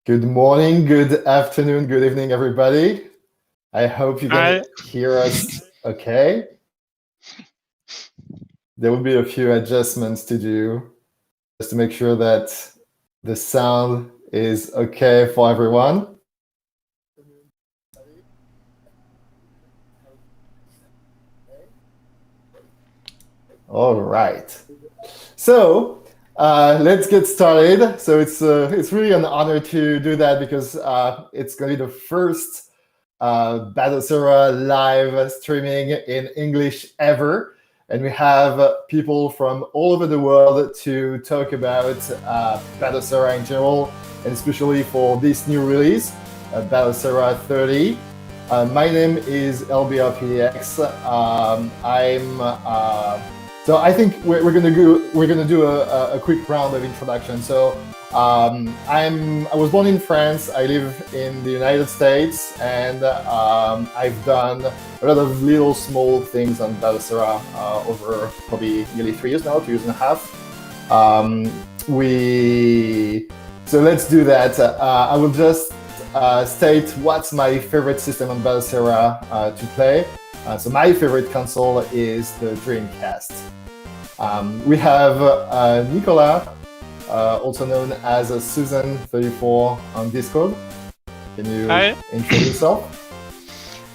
Good morning, good afternoon, good evening, everybody. I hope you can hear us okay. There will be a few adjustments to do just to make sure that the sound is okay for everyone. All right. So let's get started. So it's really an honor to do that because it's going to be the first Batocera live streaming in English ever. And we have people from all over the world to talk about Batocera in general, and especially for this new release, Batocera 30. My name is LBRPX. So I think we're gonna do a quick round of introduction. So I was born in France. I live in the United States, and I've done a lot of little small things on Batocera over probably nearly 3 years now, 2 years and a half. So let's do that. I will just state what's my favorite system on Batocera to play. So my favorite console is the Dreamcast. We have Nicolas, also known as Susan34 on Discord. Can you introduce yourself?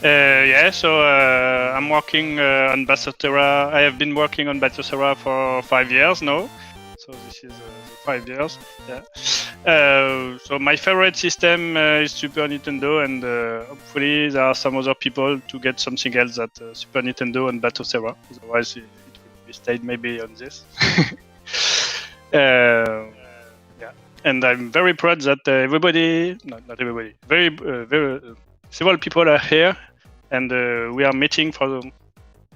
I'm working on Batocera. I have been working on Batocera for 5 years now. So this is 5 years. Yeah. So my favorite system is Super Nintendo, and hopefully there are some other people to get something else at Super Nintendo and Batocera. Otherwise, it will be stayed maybe on this. Yeah. And I'm very proud that everybody, not everybody, several people are here, and we are meeting for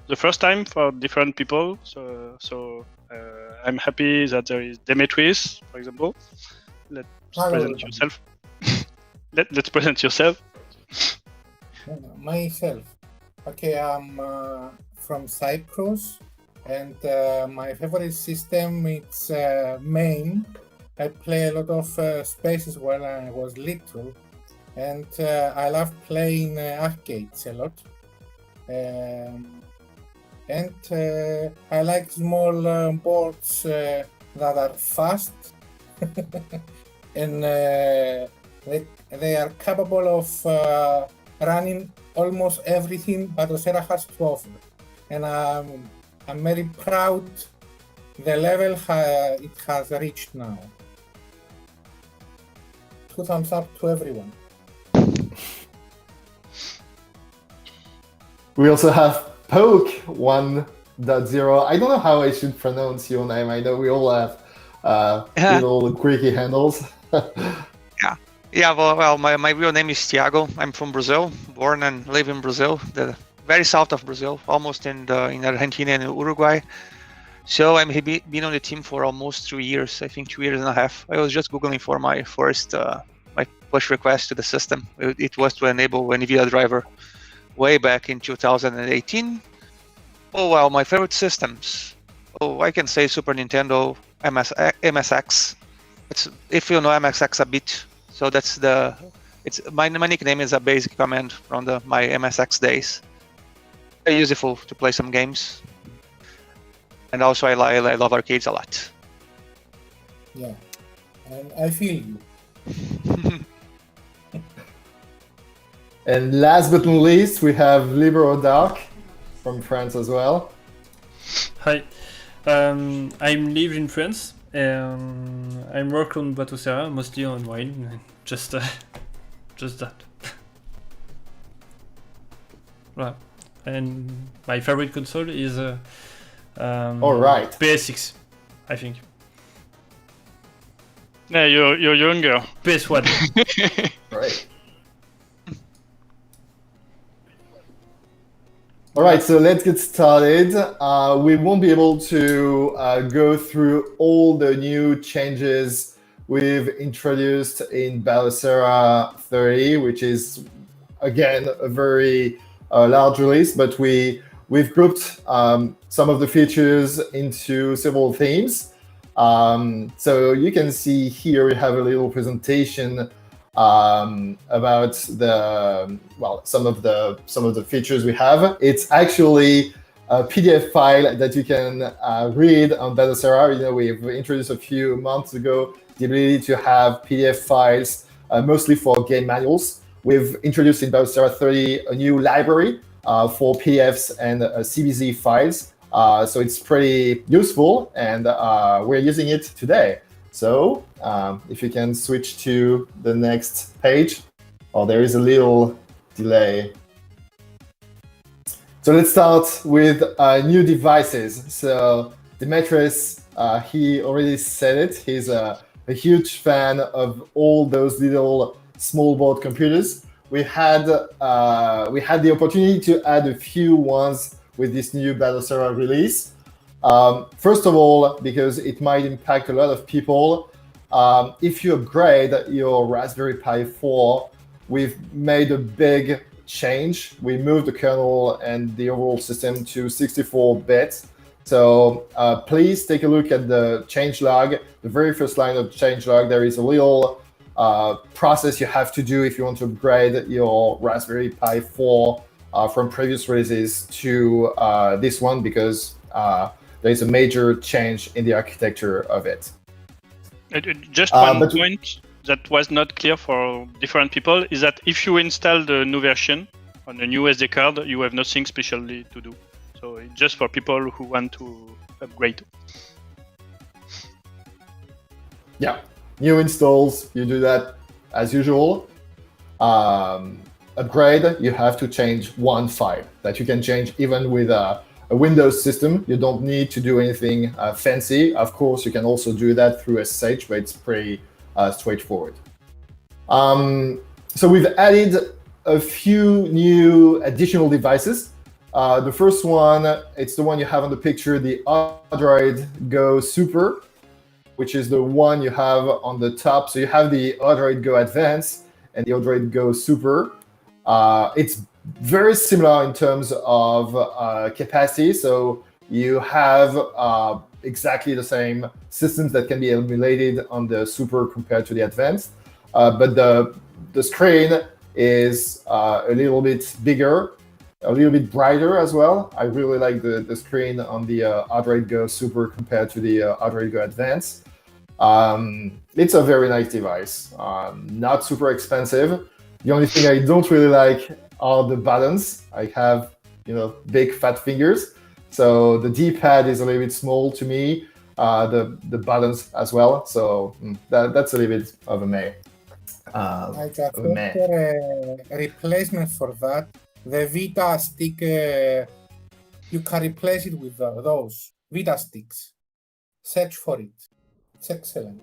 the first time for different people. So I'm happy that there is Demetris, for example. Let's present yourself. Let's present yourself. Myself. Okay, I'm from Cyprus, and my favorite system is MAME. I play a lot of spaces when I was little, and I love playing arcades a lot. And I like small boards that are fast and they are capable of running almost everything Batocera has to offer. And I'm very proud the level it has reached now. 2 thumbs up to everyone. We also have Poke 1.0. I don't know how I should pronounce your name. I know we all have little quirky handles. Well, my real name is Thiago. I'm from Brazil, born and live in Brazil, the very south of Brazil, almost in Argentina and Uruguay. So I'm been on the team for almost 3 years, I think 2 years and a half. I was just Googling for my first my push request to the system. It was to enable NVIDIA driver way back in 2018. Oh, well, my favorite systems. Oh, I can say Super Nintendo, MSX. If you know MSX a bit, so that's my nickname is a basic command from my MSX days. Very useful to play some games. And also I love arcades a lot. Yeah, and I feel you. And last but not least, we have Libero Dark from France as well. Hi, I'm live in France. I'm work on Batocera, mostly on wine. Just that. Right. And my favorite console is all right, PS6, I think. Yeah, you're younger. PS1. Right. All right, so let's get started. We won't be able to go through all the new changes we've introduced in Batocera 30, which is, again, a very large release, but we've grouped some of the features into several themes. So you can see here we have a little presentation about some of the features we have. It's actually a PDF file that you can read on Batocera. We've introduced a few months ago the ability to have PDF files, mostly for game manuals. We've introduced in Batocera 30 a new library for PDFs and CBZ files. So it's pretty useful, and we're using it today. So if you can switch to the next page. Oh, there is a little delay. So let's start with new devices. So Demetrius, he already said it. He's a huge fan of all those little small board computers. We had the opportunity to add a few ones with this new Batocera release. First of all, because it might impact a lot of people, if you upgrade your Raspberry Pi 4, we've made a big change. We moved the kernel and the overall system to 64-bit. So please take a look at the changelog. The very first line of the changelog, there is a little process you have to do if you want to upgrade your Raspberry Pi 4 from previous releases to this one, because there is a major change in the architecture of it. Just one point that was not clear for different people is that if you install the new version on a new SD card, you have nothing specially to do. So it's just for people who want to upgrade. Yeah, new installs, you do that as usual. Upgrade, you have to change one file that you can change even with a Windows system. You don't need to do anything fancy. Of course, you can also do that through SSH, but it's pretty straightforward. So we've added a few new additional devices. The first one, it's the one you have on the picture, the Odroid Go Super, which is the one you have on the top. So you have the Odroid Go Advance and the Odroid Go Super. It's very similar in terms of capacity. So you have exactly the same systems that can be emulated on the Super compared to the Advanced. But the screen is a little bit bigger, a little bit brighter as well. I really like the screen on the Odroid Go Super compared to the Odroid Go Advance. It's a very nice device, not super expensive. The only thing I don't really like are the buttons. I have, big fat fingers, so the D-pad is a little bit small to me. The buttons as well. So that's a little bit of a meh. I got a replacement for that. The Vita stick, you can replace it with those Vita sticks. Search for it. It's excellent.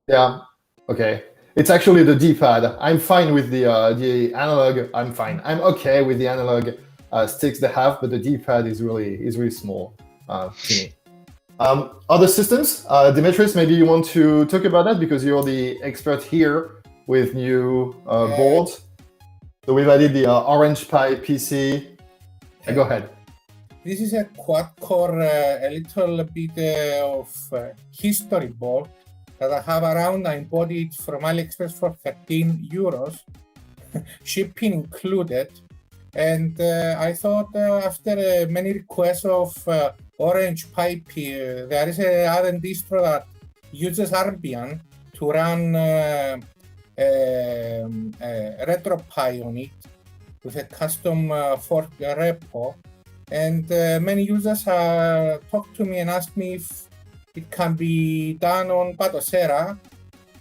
Yeah. Okay. It's actually the D-pad. I'm fine with the analog. I'm fine. I'm okay with the analog sticks they have, but the D-pad is really small to me. Other systems, Demetrius, maybe you want to talk about that because you're the expert here with new boards. So we've added the Orange Pi PC. Go ahead. This is a quad-core, a little bit of history board that I have around. I bought it from AliExpress for 13 euros, shipping included. And I thought after many requests of Orange Pi, there is another distro that uses Arbian to run RetroPie on it with a custom fork repo. And many users talked to me and asked me if it can be done on Batocera.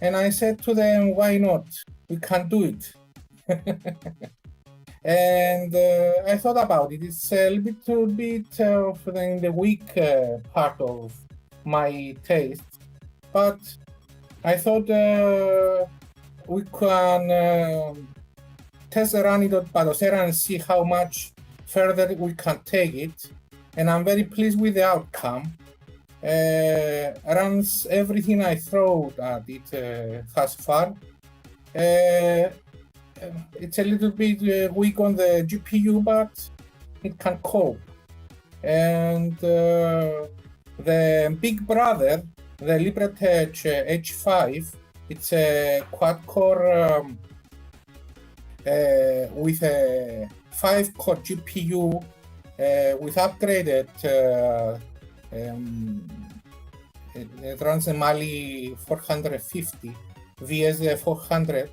And I said to them, why not? We can do it. And I thought about it. It's a little bit of in the weak part of my taste. But I thought we can test run it on Batocera and see how much further we can take it. And I'm very pleased with the outcome. Runs everything I throw at it thus far. It's a little bit weak on the GPU, but it can cope. And The big brother, the Libertech H5, it's a quad-core with a 5-core GPU with upgraded. It runs a Mali 450 VS 400,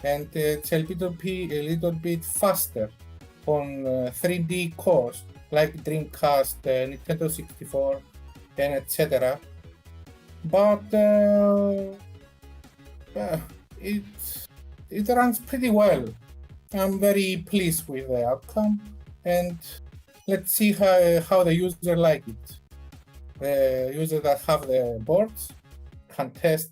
and it's a little bit faster on 3D cores like Dreamcast, Nintendo 64, and etc. But it runs pretty well. I'm very pleased with the outcome, and let's see how the user like it. The users that have the boards can test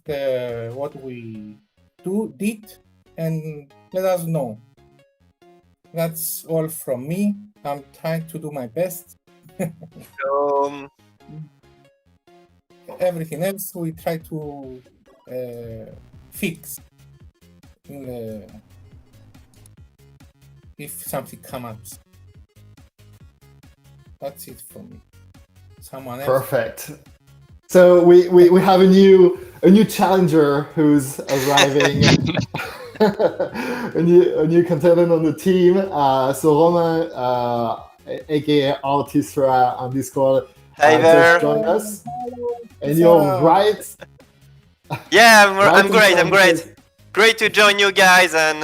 what we did and let us know. That's all from me. I'm trying to do my best. Everything else we try to fix if something comes up. That's it from me. Someone else? Perfect. So we have a new challenger who's arriving, a new contestant on the team. So Romain, aka Artistra on Discord, Hey there. just joined us, and you're right. Yeah, I'm Right great. on I'm time great. because- Great to join you guys, and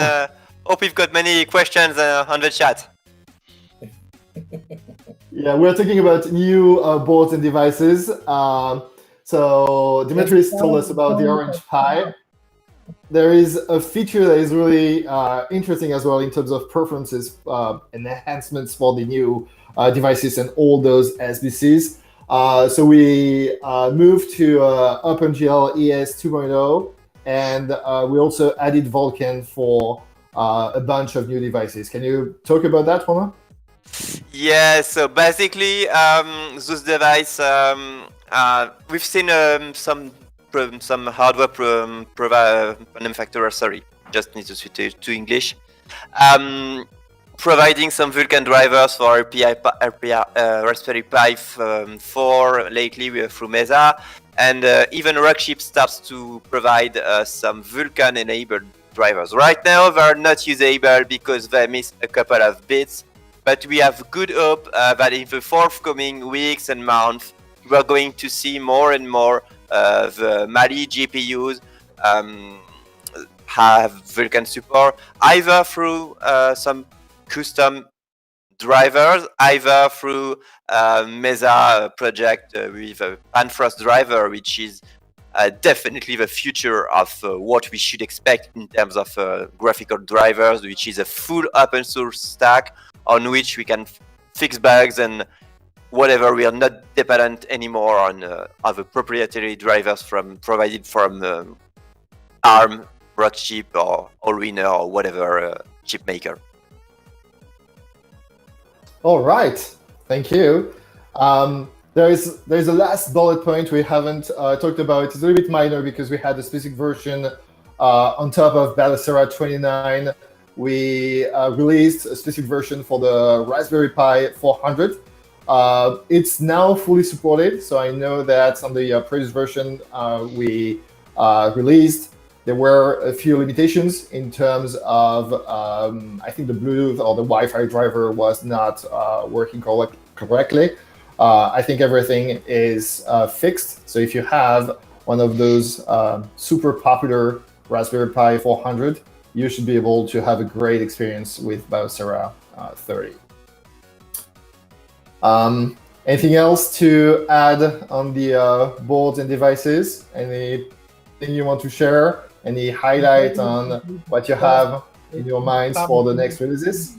hope you've got many questions on the chat. Yeah, we're talking about new boards and devices. So Dimitris told us about the Orange Pi. There is a feature that is really interesting as well in terms of preferences and enhancements for the new devices and all those SBCs. So we moved to OpenGL ES 2.0, and we also added Vulkan for a bunch of new devices. Can you talk about that, Romain? Yeah, so basically, those device, we've seen some hardware manufacturer. Sorry, just need to switch to English. Providing some Vulkan drivers for Raspberry Pi 4 lately through Mesa, and even Rockchip starts to provide some Vulkan-enabled drivers. Right now, they're not usable because they miss a couple of bits. But we have good hope that in the forthcoming weeks and months, we're going to see more and more the Mali GPUs have Vulkan support, either through some custom drivers, either through Mesa project with a Panfrost driver, which is definitely the future of what we should expect in terms of graphical drivers, which is a full open source stack on which we can fix bugs and whatever. We are not dependent anymore on other proprietary drivers provided from ARM, Rockchip, or Allwinner, or whatever chip maker. All right, thank you. There's a last bullet point we haven't talked about. It's a little bit minor because we had a specific version on top of Batocera 29. We released a specific version for the Raspberry Pi 400. It's now fully supported, so I know that on the previous version we released, there were a few limitations in terms of, I think the Bluetooth or the Wi-Fi driver was not working correctly. I think everything is fixed. So if you have one of those super popular Raspberry Pi 400, you should be able to have a great experience with Batocera 30. Anything else to add on the boards and devices? Anything you want to share? Any highlight on what you have in your minds for the next releases?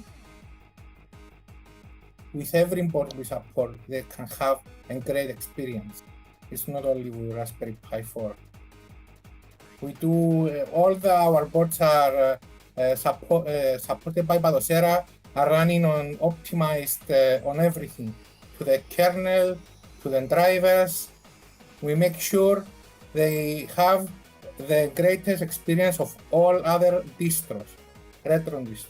With every board we support, they can have a great experience. It's not only with Raspberry Pi 4. We do our boards are supported by Batocera, are running on optimized on everything, to the kernel, to the drivers. We make sure they have the greatest experience of all other distros, retro distros.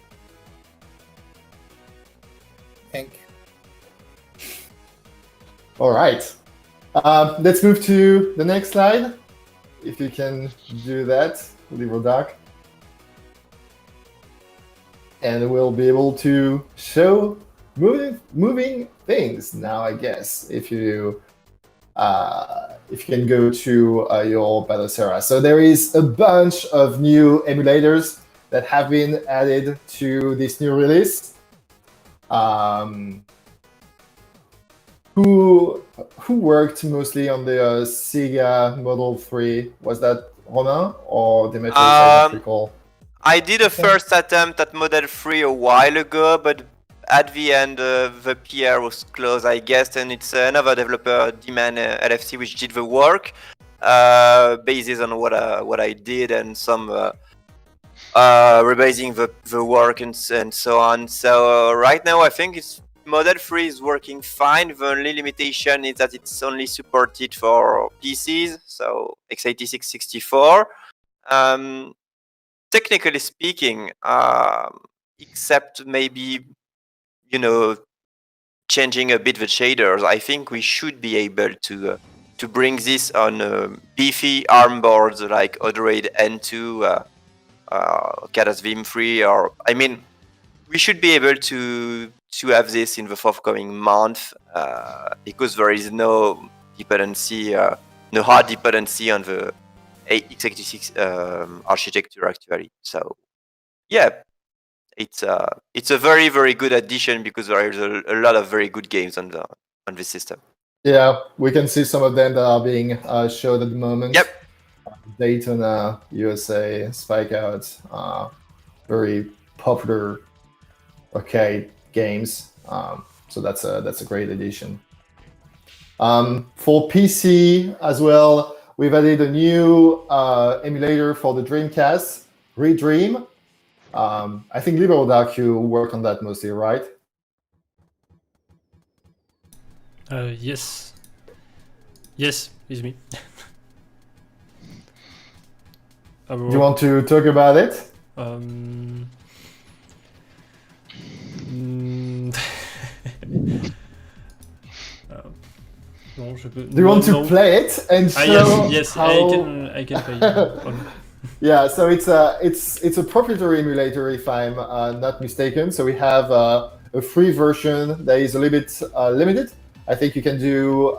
Thank you. All right. Let's move to the next slide. If you can do that, LibreDoc. And we'll be able to show moving things now, I guess, if you can go to your Batocera. So there is a bunch of new emulators that have been added to this new release. Who worked mostly on the Sega Model 3? Was that Romain or Demetrius? I don't recall. I did a first attempt at Model 3 a while ago, but at the end the PR was closed, I guess, and it's another developer, Demand LFC, which did the work, based on what I did and some revising the work and so on. So right now I think Model 3 is working fine. The only limitation is that it's only supported for PCs, so x86 64. Technically speaking, except maybe, changing a bit the shaders, I think we should be able to bring this on beefy ARM boards like Odroid N2, Kadas Vim 3, or we should be able to have this in the forthcoming month, because there is no dependency, no hard dependency on the x86 architecture actually. So yeah, it's a very, very good addition because there is a lot of very good games on this system. Yeah, we can see some of them that are being showed at the moment. Yep. Daytona, USA, Spike Out, very popular arcade games. So that's a great addition. For PC as well, we've added a new emulator for the Dreamcast, Redream. I think LibreDoc, you work on that mostly, right? Yes. Yes, it's me. Do you want to talk about it? Non, je peux... Do you want to play it and show yes, how... I can play it. Yeah, so it's a proprietary emulator, if I'm not mistaken. So we have a free version that is a little bit limited. I think you can do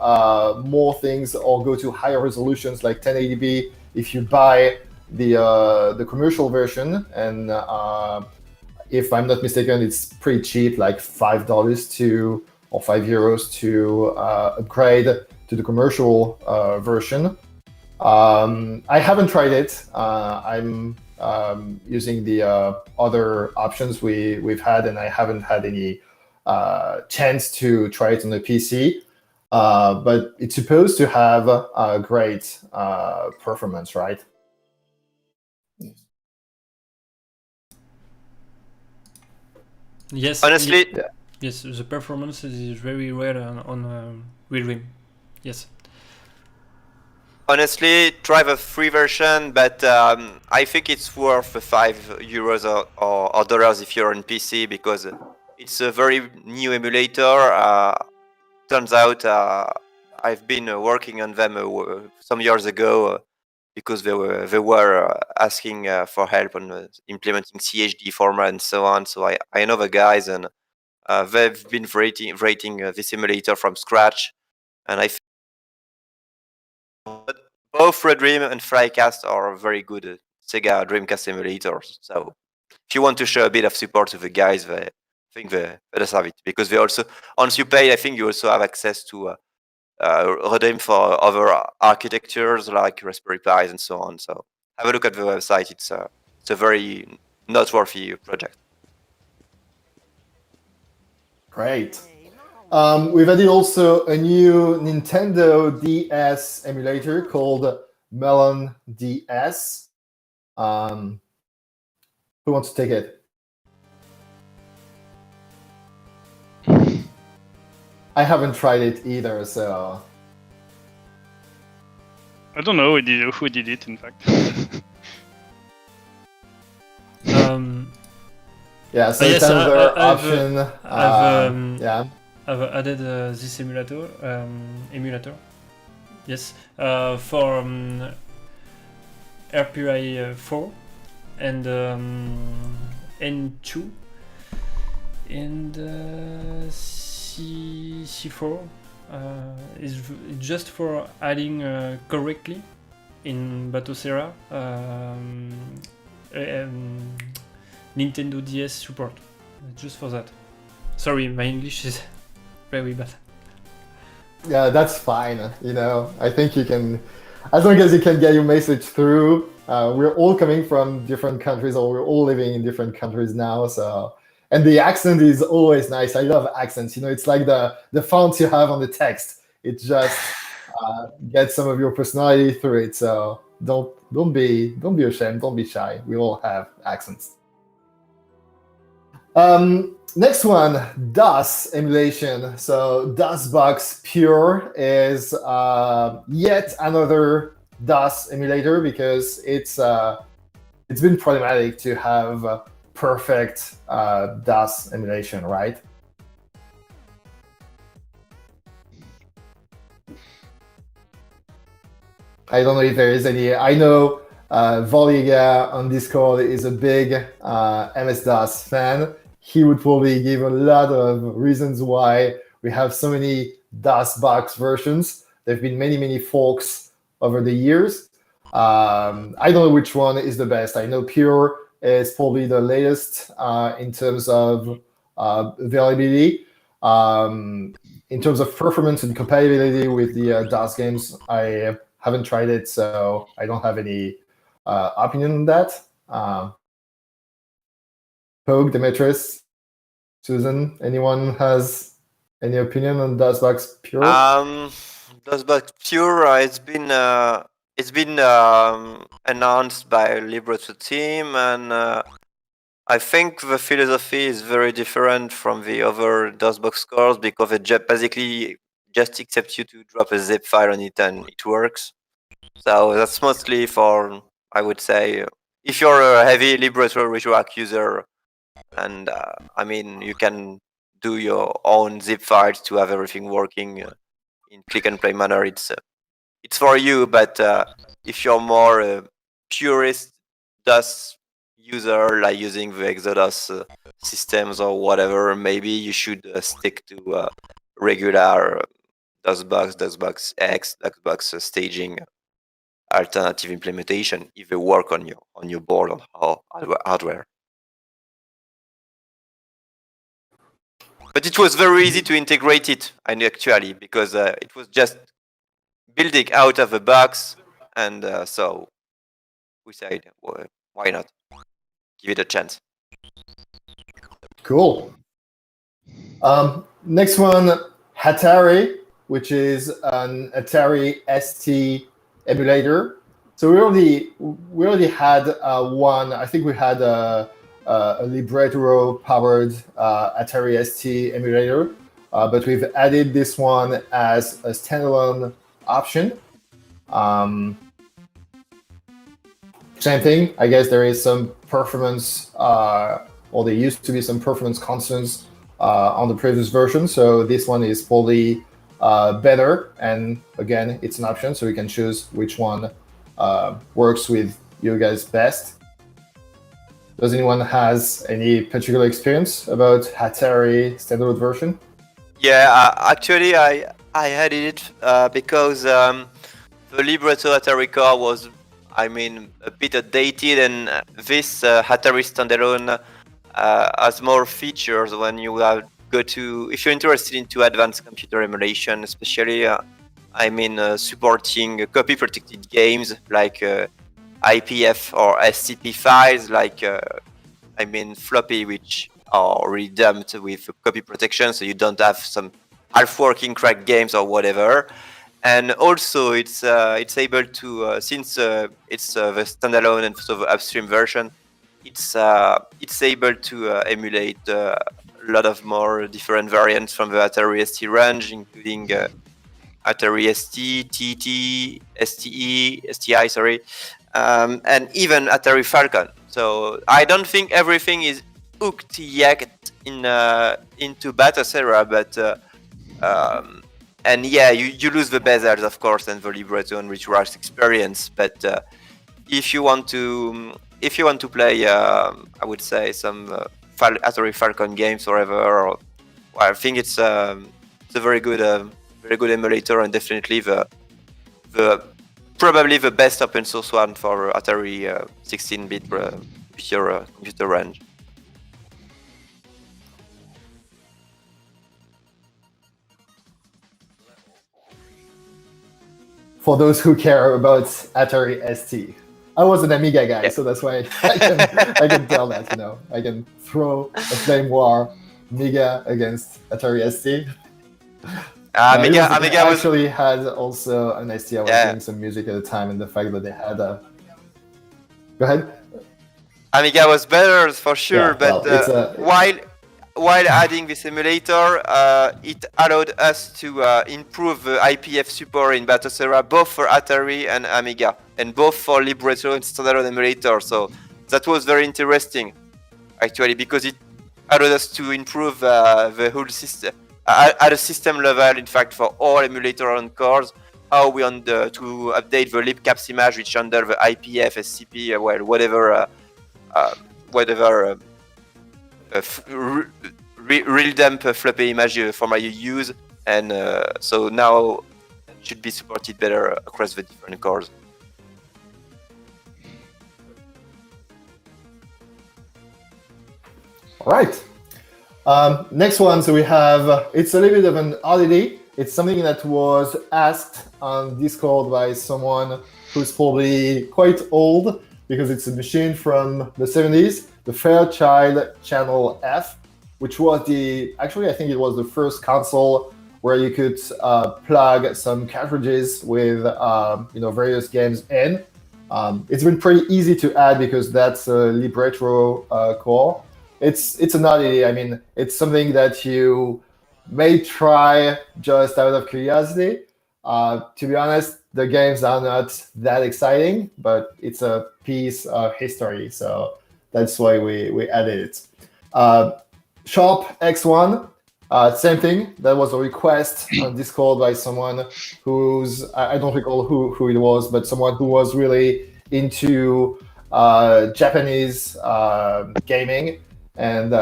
more things or go to higher resolutions like 1080p if you buy the commercial version. And if I'm not mistaken, it's pretty cheap, like $5 or €5 to upgrade to the commercial version. I haven't tried it. I'm using the other options we've had, and I haven't had any chance to try it on the PC. But it's supposed to have a great performance, right? Yes. Honestly, yes, the performance is very rare on Redream. Yes. Honestly, try the free version, but I think it's worth the €5 or dollars if you're on PC, because it's a very new emulator. Turns out I've been working on them some years ago because they were asking for help on implementing CHD format and so on. So I know the guys, and they've been rating this emulator from scratch, and I think both Redream and Flycast are very good Sega Dreamcast emulators. So if you want to show a bit of support to the guys, I think they deserve it, because they also, once you pay, I think you also have access to Redream for other architectures like Raspberry Pis and so on. So have a look at the website. It's a very noteworthy project. Great. We've added also a new Nintendo DS emulator called Melon DS. Who wants to take it? I haven't tried it either, so... I don't know who did it, in fact. Yeah, so yes, it's another I've, option. yeah. I've added this emulator. Yes, for RPI 4 and N2 and C4 is just for adding correctly in Batocera Nintendo DS support. Just for that. Sorry, my English is very bad. Yeah, that's fine. I think you can, as long as you can get your message through. We're all coming from different countries, or we're all living in different countries now. So, and the accent is always nice. I love accents. It's like the fonts you have on the text. It just gets some of your personality through it. So don't be ashamed. Don't be shy. We all have accents. Next one, DOS emulation. So DOSBox Pure is yet another DOS emulator because it's been problematic to have perfect DOS emulation, right? I don't know if there is any. I know Voliga on Discord is a big MS-DOS fan. He would probably give a lot of reasons why we have so many DOSBox versions. There have been many forks over the years. I don't know which one is the best. I know Pure is probably the latest in terms of availability. In terms of performance and compatibility with the DOS games, I haven't tried it, so I don't have any opinion on that. Pogue, Demetrius, Susan, anyone has any opinion on DOSBox Pure? DOSBox Pure, it's been announced by Libretto team, and I think the philosophy is very different from the other DOSBox cores because it basically just accepts you to drop a zip file on it and it works. So that's mostly for, I would say, if you're a heavy Libretto RetroArch user, and you can do your own zip files to have everything working in click and play manner. It's for you, but if you're more a purist DOS user, like using the Exodus systems or whatever, maybe you should stick to regular DOSBox, DOSBox X, DOSBox staging alternative implementation if they work on your board or hardware. But it was very easy to integrate it, actually, because it was just building out of the box, and so we said, well, why not give it a chance? Cool. Next one, Atari, which is an Atari ST emulator. So we already had one. I think we had a Libretto powered Atari ST emulator, but we've added this one as a standalone option. Same thing. I guess there is some performance, or there used to be some performance concerns on the previous version. So this one is probably better. And again, it's an option, so you can choose which one works with you guys best. Does anyone has any particular experience about Atari standard version? Yeah, actually, I had it because the Libretto Atari core was, a bit outdated, and this Atari standalone has more features when you if you're interested into advanced computer emulation, especially, supporting copy protected games like IPF or SCP files, like floppy, which are redumped with copy protection, so you don't have some half-working cracked games or whatever. And also, it's able to since it's the standalone and so the upstream version, it's able to emulate a lot of more different variants from the Atari ST range, including Atari ST, TT, STE, STI, sorry, and even Atari Falcon. So I don't think everything is hooked yet into Batocera, but and yeah, you lose the bezels, of course, and the libretto and retroarch experience. But if you want to play, I would say some Atari Falcon games or whatever, well, I think it's a very good emulator, and definitely the probably the best open source one for Atari 16-bit computer range. For those who care about Atari ST. I was an Amiga guy, Yeah. so that's why I can tell that, I can throw a flame war Amiga against Atari ST. Amiga was actually had also an ST. I was Yeah. doing some music at the time, and the fact that they had a. Go ahead. Amiga was better for sure, Yeah, but well, while adding this emulator, it allowed us to improve the IPF support in Batocera, both for Atari and Amiga, and both for libretto and standalone emulator. So that was very interesting, actually, because it allowed us to improve the whole system at a system level. In fact, for all emulator on cores, how we to update the libcaps image, which handle the IPF, SCP, well, whatever real dump floppy image format you use, and so now it should be supported better across the different cores. All right. Next one, so we have, it's a little bit of an oddity. It's something that was asked on Discord by someone who's probably quite old, because it's a machine from the 70s, the Fairchild Channel F, which was actually I think it was the first console where you could plug some cartridges with various games in. It's been pretty easy to add because that's a libretto core. It's an oddity. I mean, it's something that you may try just out of curiosity. To be honest, the games are not that exciting, but it's a piece of history, so that's why we added it. Sharp X1, same thing. That was a request on Discord by someone who's, I don't recall who it was, but someone who was really into Japanese gaming. And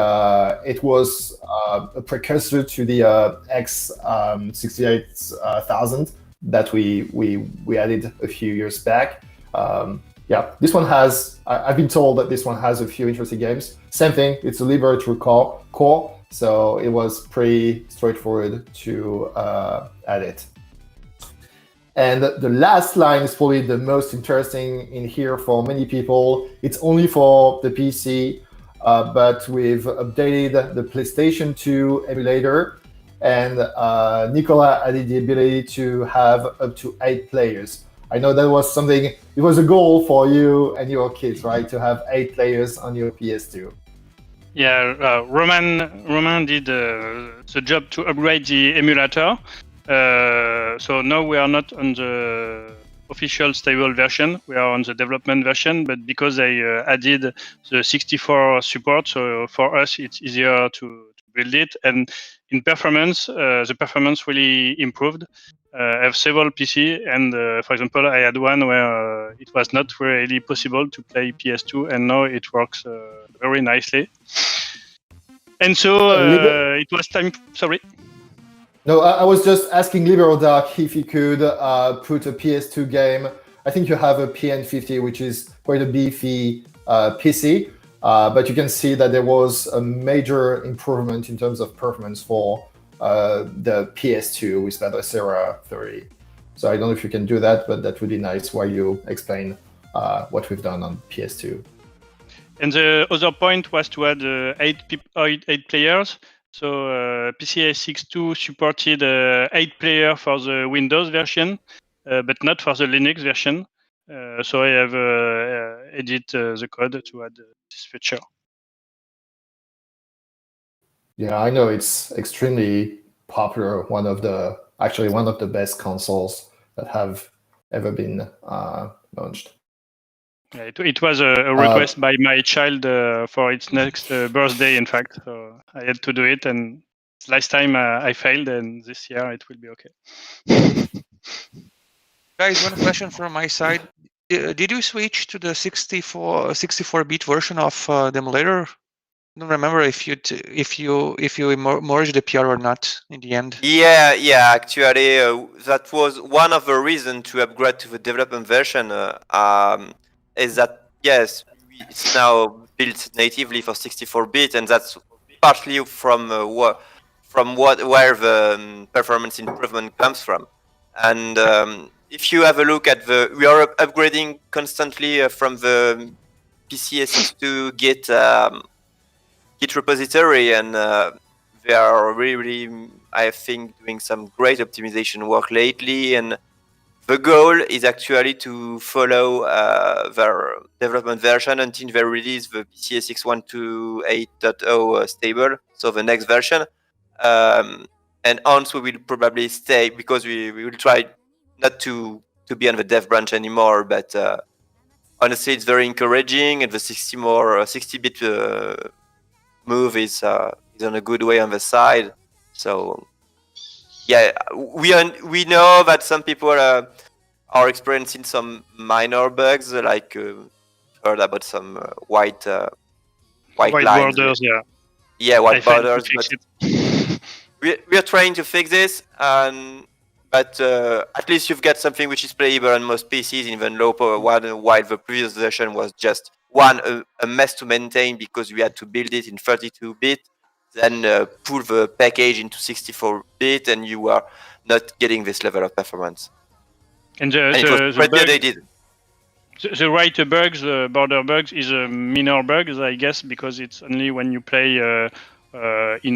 it was a precursor to the X68000 that we added a few years back. Yeah, this one has, I've been told that this one has a few interesting games. Same thing, it's a libretto core, so it was pretty straightforward to add it. And the last line is probably the most interesting in here for many people. It's only for the PC, but we've updated the PlayStation 2 emulator, and Nicola added the ability to have up to 8 players. I know that was something, it was a goal for you and your kids, right? To have 8 players on your PS2. Yeah, Roman did the job to upgrade the emulator. So now we are not on the official stable version, we are on the development version, but because they added the 64 support, so for us it's easier to build it. And in performance, the performance really improved. I have several PC, and for example, I had one where it was not really possible to play PS2, and now it works very nicely. And so it was time. Sorry. No, I was just asking Liberal Dark if you could put a PS2 game. I think you have a PN50, which is quite a beefy PC, but you can see that there was a major improvement in terms of performance for the PS2 with Batocera 30. So I don't know if you can do that, but that would be nice while you explain what we've done on PS2. And the other point was to add 8 players. So PCA62 supported 8 player for the Windows version, but not for the Linux version. So I have edited the code to add this feature. Yeah, I know it's extremely popular. One of the best consoles that have ever been launched. Yeah, it was a request by my child for its next birthday, in fact. So I had to do it, and Last time I failed, and this year it will be okay. Guys, one question from my side. Did you switch to the 64-bit version of the emulator? I don't remember if you merged the PR or not in the end. Yeah, actually, that was one of the reasons to upgrade to the development version. Is that yes, it's now built natively for 64-bit, and that's partly from where the performance improvement comes from. And if you have a look at we are upgrading constantly from the PCSX2 Git repository, and they are really, I think, doing some great optimization work lately. And the goal is actually to follow their development version until they release the PCSX 128.0 stable, so the next version. And also we will probably stay, because we will try not to be on the dev branch anymore, but honestly it's very encouraging, and the 60-bit move is on a good way on the side. So yeah, we know that some people are experiencing some minor bugs, like heard about some white lines. Borders, yeah. Yeah, white I failed to borders. fix But it. we are trying to fix this, but at least you've got something which is playable on most PCs, even low power one, while the previous version was just a mess to maintain, because we had to build it in 32-bit, then pull the package into 64-bit, and you are not getting this level of performance. And It was the bug, they did. the writer bugs, the border bugs, is a minor bugs, I guess, because it's only when you play in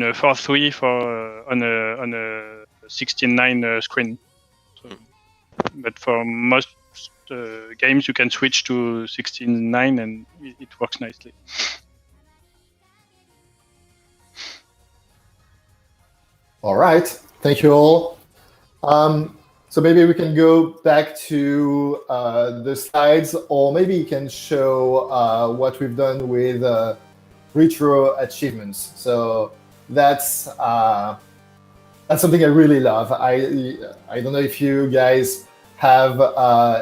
a 4.3 on a 16.9 screen. So, but for most games, you can switch to 16.9, and it works nicely. All right, thank you all. So maybe we can go back to the slides, or maybe you can show what we've done with retro achievements. So that's something I really love. I don't know if you guys have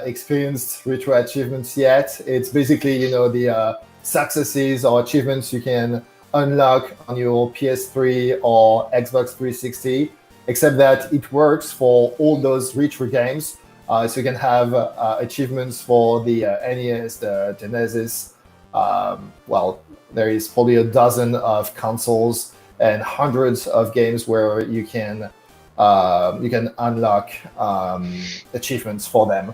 experienced retro achievements yet. It's basically, the successes or achievements you can unlock on your PS3 or Xbox 360, except that it works for all those retro games. So you can have achievements for the NES, the Genesis. Well, there is probably a dozen of consoles and hundreds of games where you can unlock achievements for them.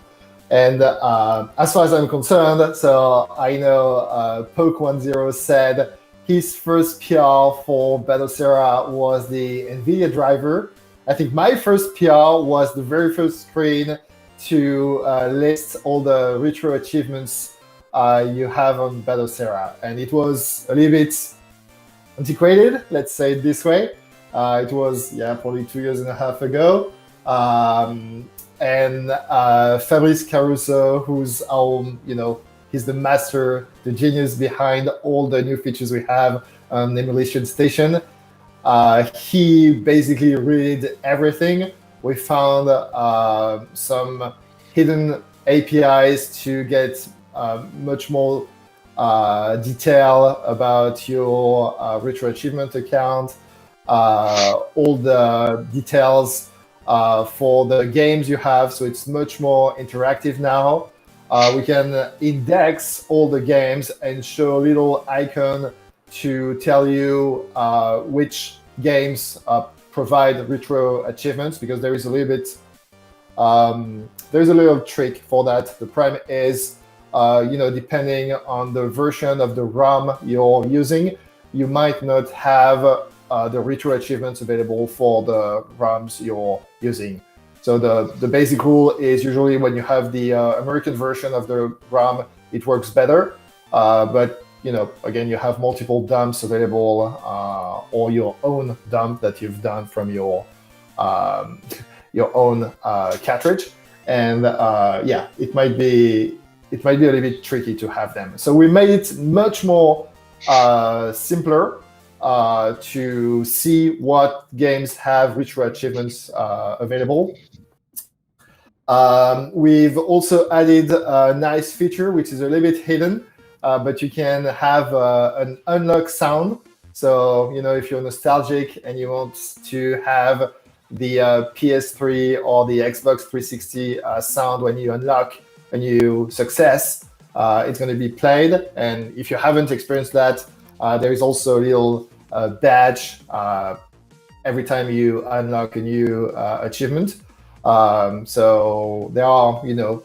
And as far as I'm concerned, so I know Poke10 said his first PR for Batocera was the NVIDIA driver. I think my first PR was the very first screen to list all the retro achievements you have on Batocera. And it was a little bit antiquated, let's say it this way. It was, probably 2.5 years ago. And Fabrice Caruso, who's our, he's the master, the genius behind all the new features we have on the emulation station. He basically redid everything. We found some hidden APIs to get much more detail about your retro achievement account, all the details for the games you have, so it's much more interactive now. We can index all the games and show a little icon to tell you which games provide retro achievements, because there is a little bit there's a little trick for that. The prime is depending on the version of the ROM you're using, you might not have the retro achievements available for the ROMs you're using. So the basic rule is usually when you have the American version of the ROM, it works better. But again, you have multiple dumps available, or your own dump that you've done from your own cartridge, and it might be a little bit tricky to have them. So we made it much more simpler to see what games have retro achievements available. We've also added a nice feature, which is a little bit hidden, but you can have an unlock sound. So, if you're nostalgic and you want to have the PS3 or the Xbox 360 sound when you unlock a new success, it's going to be played. And if you haven't experienced that, there is also a little badge every time you unlock a new achievement. So there are,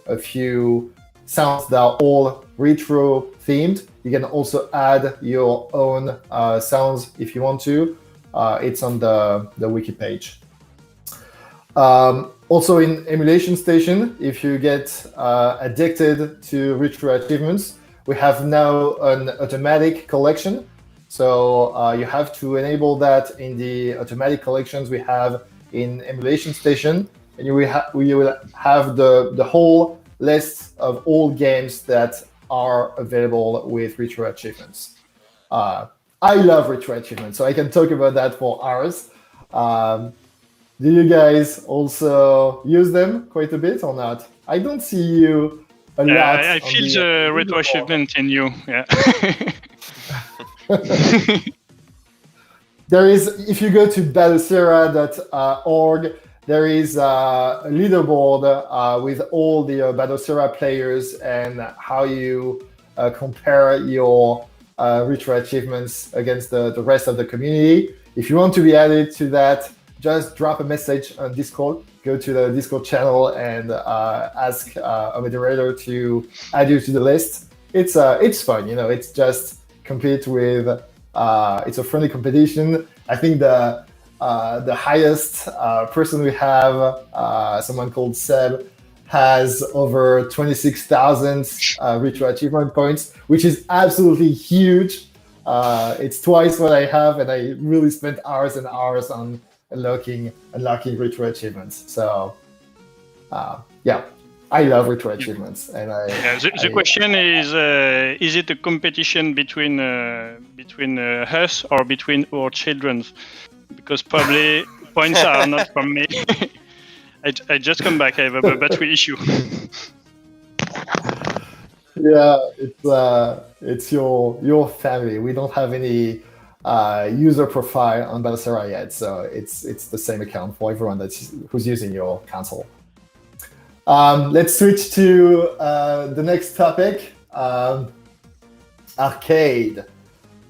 a few sounds that are all retro themed. You can also add your own sounds if you want to. It's on the wiki page. Also in Emulation Station, if you get addicted to retro achievements, we have now an automatic collection. So you have to enable that in the automatic collections we have in Emulation Station, and you will have the whole list of all games that are available with retro achievements. I love retro achievements, so I can talk about that for hours. Do you guys also use them quite a bit or not? I don't see you a lot. I on feel the the retro achievement in you. Yeah. There is, if you go to batocera.org, there is a leaderboard with all the Batocera players and how you compare your retro achievements against the rest of the community. If you want to be added to that, just drop a message on Discord. Go to the Discord channel and ask a moderator to add you to the list. It's fun, It's just compete with. It's a friendly competition. I think the highest person we have, someone called Seb, has over 26,000 retro achievement points, which is absolutely huge. It's twice what I have, and I really spent hours and hours on unlocking retro achievements. So, yeah, I love retro achievements, and the question is it a competition between us or between our children? Because probably points are not from me. I just come back. I have a battery issue. Yeah, it's your family. We don't have any user profile on Batocera yet, so it's the same account for everyone who's using your console. Let's switch to the next topic, arcade.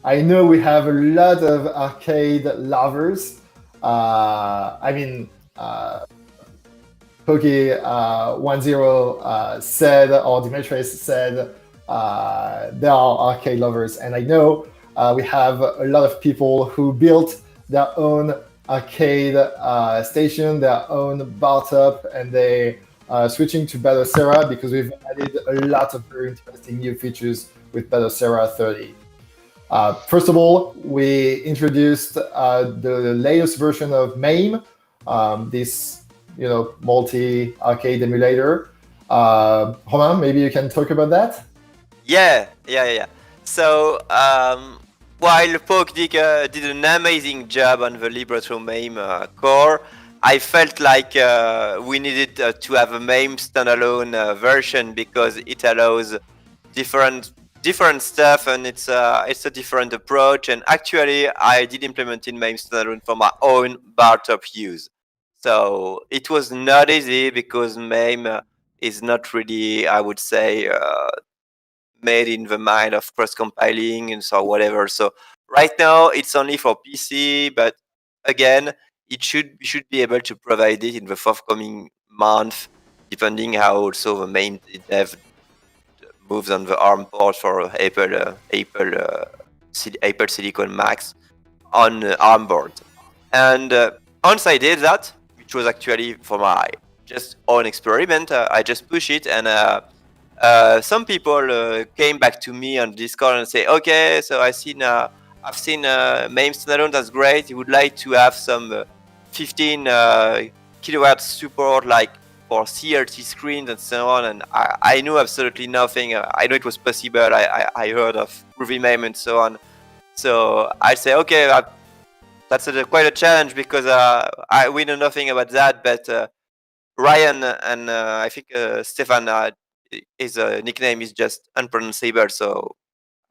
I know we have a lot of arcade lovers. Poke10 said, or Dimitris said, there are arcade lovers, and I know we have a lot of people who built their own arcade station, their own bar top, and they switching to Batocera because we've added a lot of very interesting new features with Batocera 30. First of all, we introduced the latest version of MAME, this multi-arcade emulator. Romain, maybe you can talk about that? Yeah. So, while Poke did an amazing job on the Libretto MAME core, I felt like we needed to have a MAME standalone version because it allows different stuff, and it's a different approach. And actually, I did implement in MAME standalone for my own bar top use. So it was not easy because MAME is not really, I would say, made in the mind of cross-compiling and so whatever. So right now it's only for PC, but again, we should be able to provide it in the forthcoming month, depending how also the MAME dev moves on the ARM port for Apple Silicon Max on ARM board. And once I did that, which was actually for my just own experiment, I just push it, and some people came back to me on Discord and say, okay, so I've seen MAME standalone, that's great. You would like to have some 15 kilowatts support, like for CRT screens and so on. And I knew absolutely nothing. I know it was possible. I heard of Groovy MAME and so on. So I say, okay, that's quite a challenge because we know nothing about that. But Ryan and I think Stefan, his nickname is just unpronounceable. So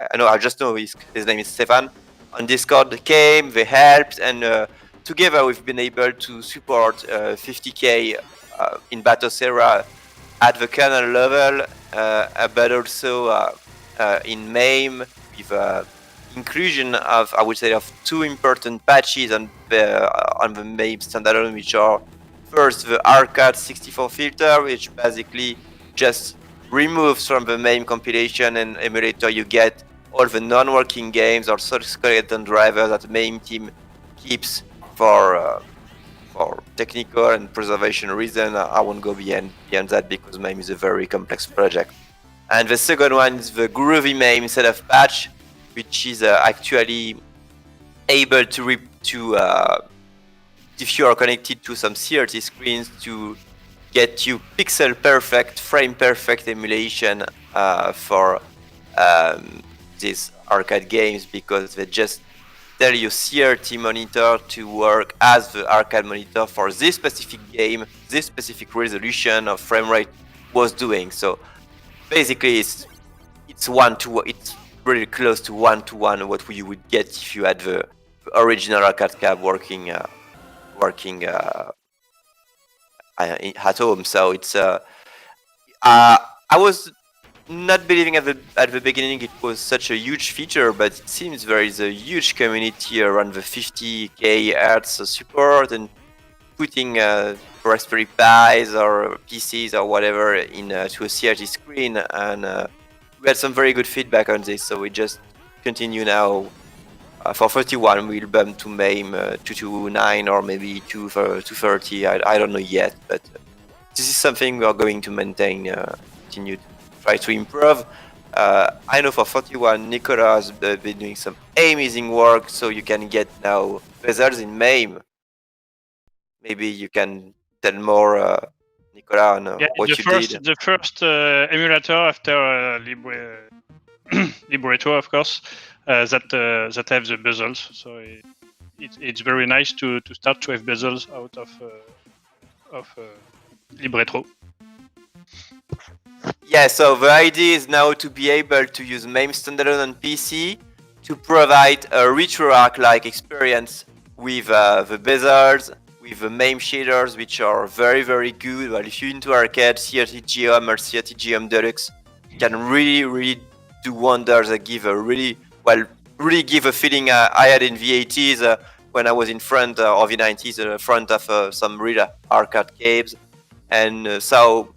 I just know his name is Stefan. On Discord, they came, they helped, and together we've been able to support 50k in Batocera at the kernel level, but also in MAME with inclusion of, I would say, of two important patches on the MAME standalone, which are first the arcade 64 filter, which basically just removes from the MAME compilation and emulator you get all the non-working games or skeleton drivers that the MAME team keeps for technical and preservation reason. I won't go beyond that because MAME is a very complex project. And the second one is the Groovy MAME set of patch, which is actually able to if you are connected to some CRT screens, to get you pixel perfect, frame perfect emulation for these arcade games, because they just tell your CRT monitor to work as the arcade monitor for this specific game, this specific resolution of frame rate was doing. So basically, it's really close to one-to-one what you would get if you had the original arcade cab working at home. So it's I was not believing at the beginning it was such a huge feature, but it seems there is a huge community around the 50k Hz support, and putting Raspberry Pis or PCs or whatever to a CRT screen, and we had some very good feedback on this. So we just continue now. For 31, we'll bump to MAME 229 or maybe 230. I don't know yet, but this is something we are going to maintain, continue to try to improve. I know for 41, Nicolas has been doing some amazing work, so you can get now results in MAME. Maybe you can tell more, Nicolas, on what you did. The first emulator after Libretto, of course, that have the bezels. So it's very nice to start to have bezels out of Libretto. Yeah, so the idea is now to be able to use MAME standalone on PC to provide a RetroArch-like experience with the bezels, with the MAME shaders, which are very, very good. Well, if you're into arcade, CRT Geom or CRT Geom Deluxe can really do wonders. That give a really give a feeling I had in V80s when I was in front of V90s, in front of some real arcade games. And so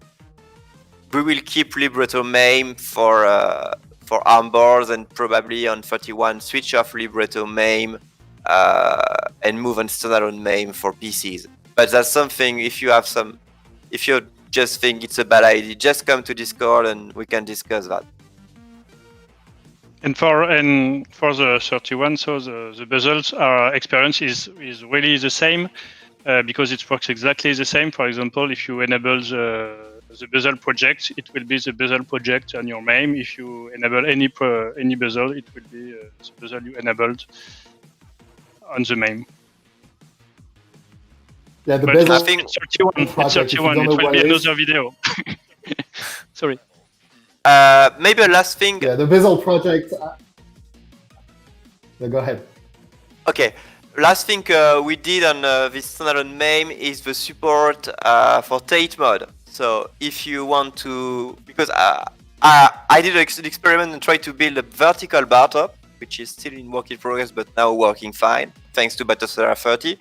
we will keep Libretto MAME for ARM boards, and probably on 31 switch off Libretto MAME and move on standalone MAME for PCs. But that's something, if you just think it's a bad idea, just come to Discord and we can discuss that. And for the 31, so the bezels experience is really the same because it works exactly the same. For example, if you enable the bezel project, it will be the bezel project on your MAME. If you enable any bezel, it will be the bezel you enabled on the MAME. Yeah, the but bezel. I think it's 31. It will be another video. Sorry. Maybe a last thing. Yeah, the bezel project. Yeah, go ahead. Okay. Last thing we did on this standalone MAME is the support for Tate mode. So if you want to, because I did an experiment and tried to build a vertical bar top, which is still in work in progress, but now working fine, thanks to Batocera 30.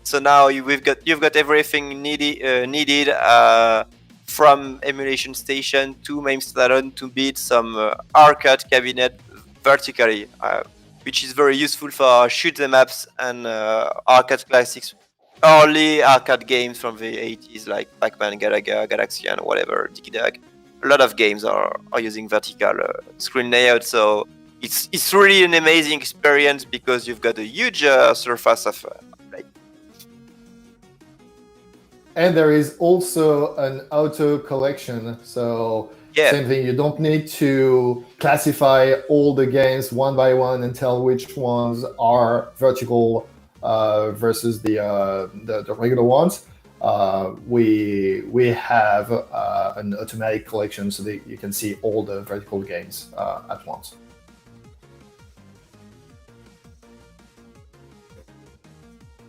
So now you've got everything needed from emulation station to MAME standalone to build some arcade cabinet vertically, which is very useful for shoot 'em ups and arcade classics, early arcade games from the 80s like Pac-Man, Galaga, Galaxian, whatever, Diggy Dog. A lot of games are using vertical screen layout, so it's really an amazing experience because you've got a huge surface of play. And there is also an auto collection, so Yeah. Same thing. You don't need to classify all the games one by one and tell which ones are vertical versus the regular ones. We have an automatic collection so that you can see all the vertical games at once.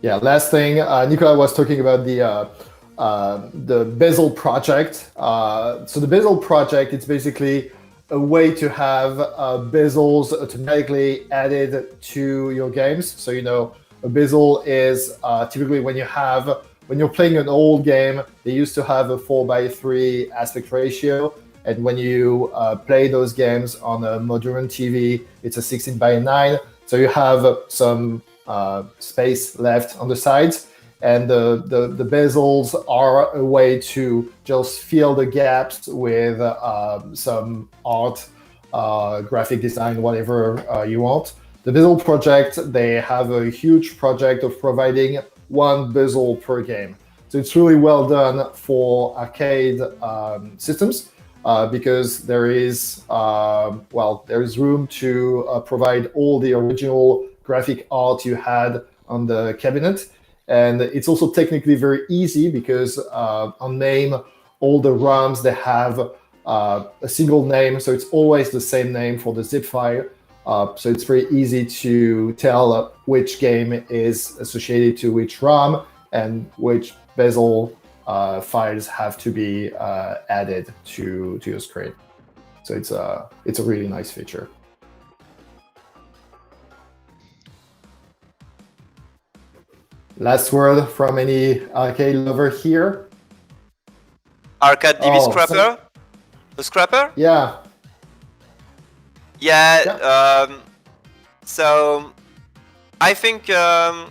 Yeah, last thing, Nicola was talking about the Bezel project. So the Bezel project, it's basically a way to have bezels automatically added to your games. So, you know, a bezel is typically when you're playing an old game, they used to have a 4:3 aspect ratio. And when you play those games on a modern TV, it's a 16:9. So you have some space left on the sides. And the bezels are a way to just fill the gaps with some art, graphic design, whatever you want. The Bezel project, they have a huge project of providing one bezel per game. So it's really well done for arcade systems because there is room to provide all the original graphic art you had on the cabinet. And it's also technically very easy because on MAME, all the ROMs, they have a single name. So it's always the same name for the zip file. So it's very easy to tell which game is associated to which ROM and which bezel files have to be added to your screen. So it's a really nice feature. Last word from any arcade lover here? Arcade DB Oh, Scrapper? The Scrapper? Yeah. Yeah. So I think the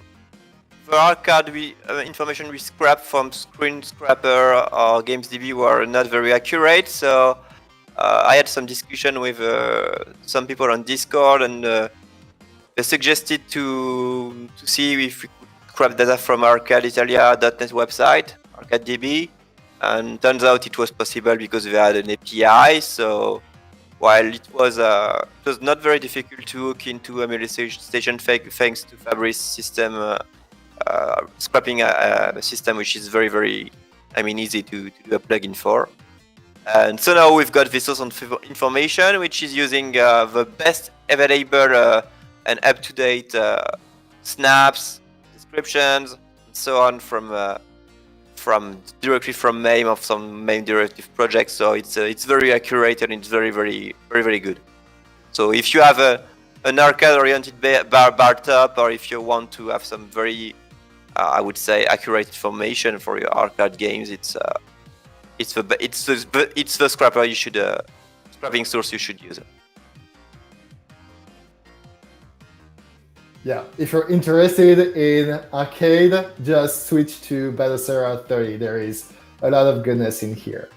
arcade information we scrapped from Screen Scrapper or Games DB were not very accurate. So I had some discussion with some people on Discord, and they suggested to see if we could scrap data from arcadeitalia.net website, ArcadeDB, and turns out it was possible because we had an API. So while it was not very difficult to hook into emulation station thanks to Fabrice system scrapping a system which is very, very, easy to do a plugin for. And so now we've got this source of information which is using the best available and up-to-date snaps, descriptions, and so on from directly from MAME of some MAME derivative projects. So it's very accurate and it's very, very, very, very good. So if you have an arcade-oriented bar top, or if you want to have some very, I would say, accurate information for your arcade games, it's the scrapper you should scrapping source you should use. Yeah, if you're interested in arcade, just switch to Batocera 30. There is a lot of goodness in here.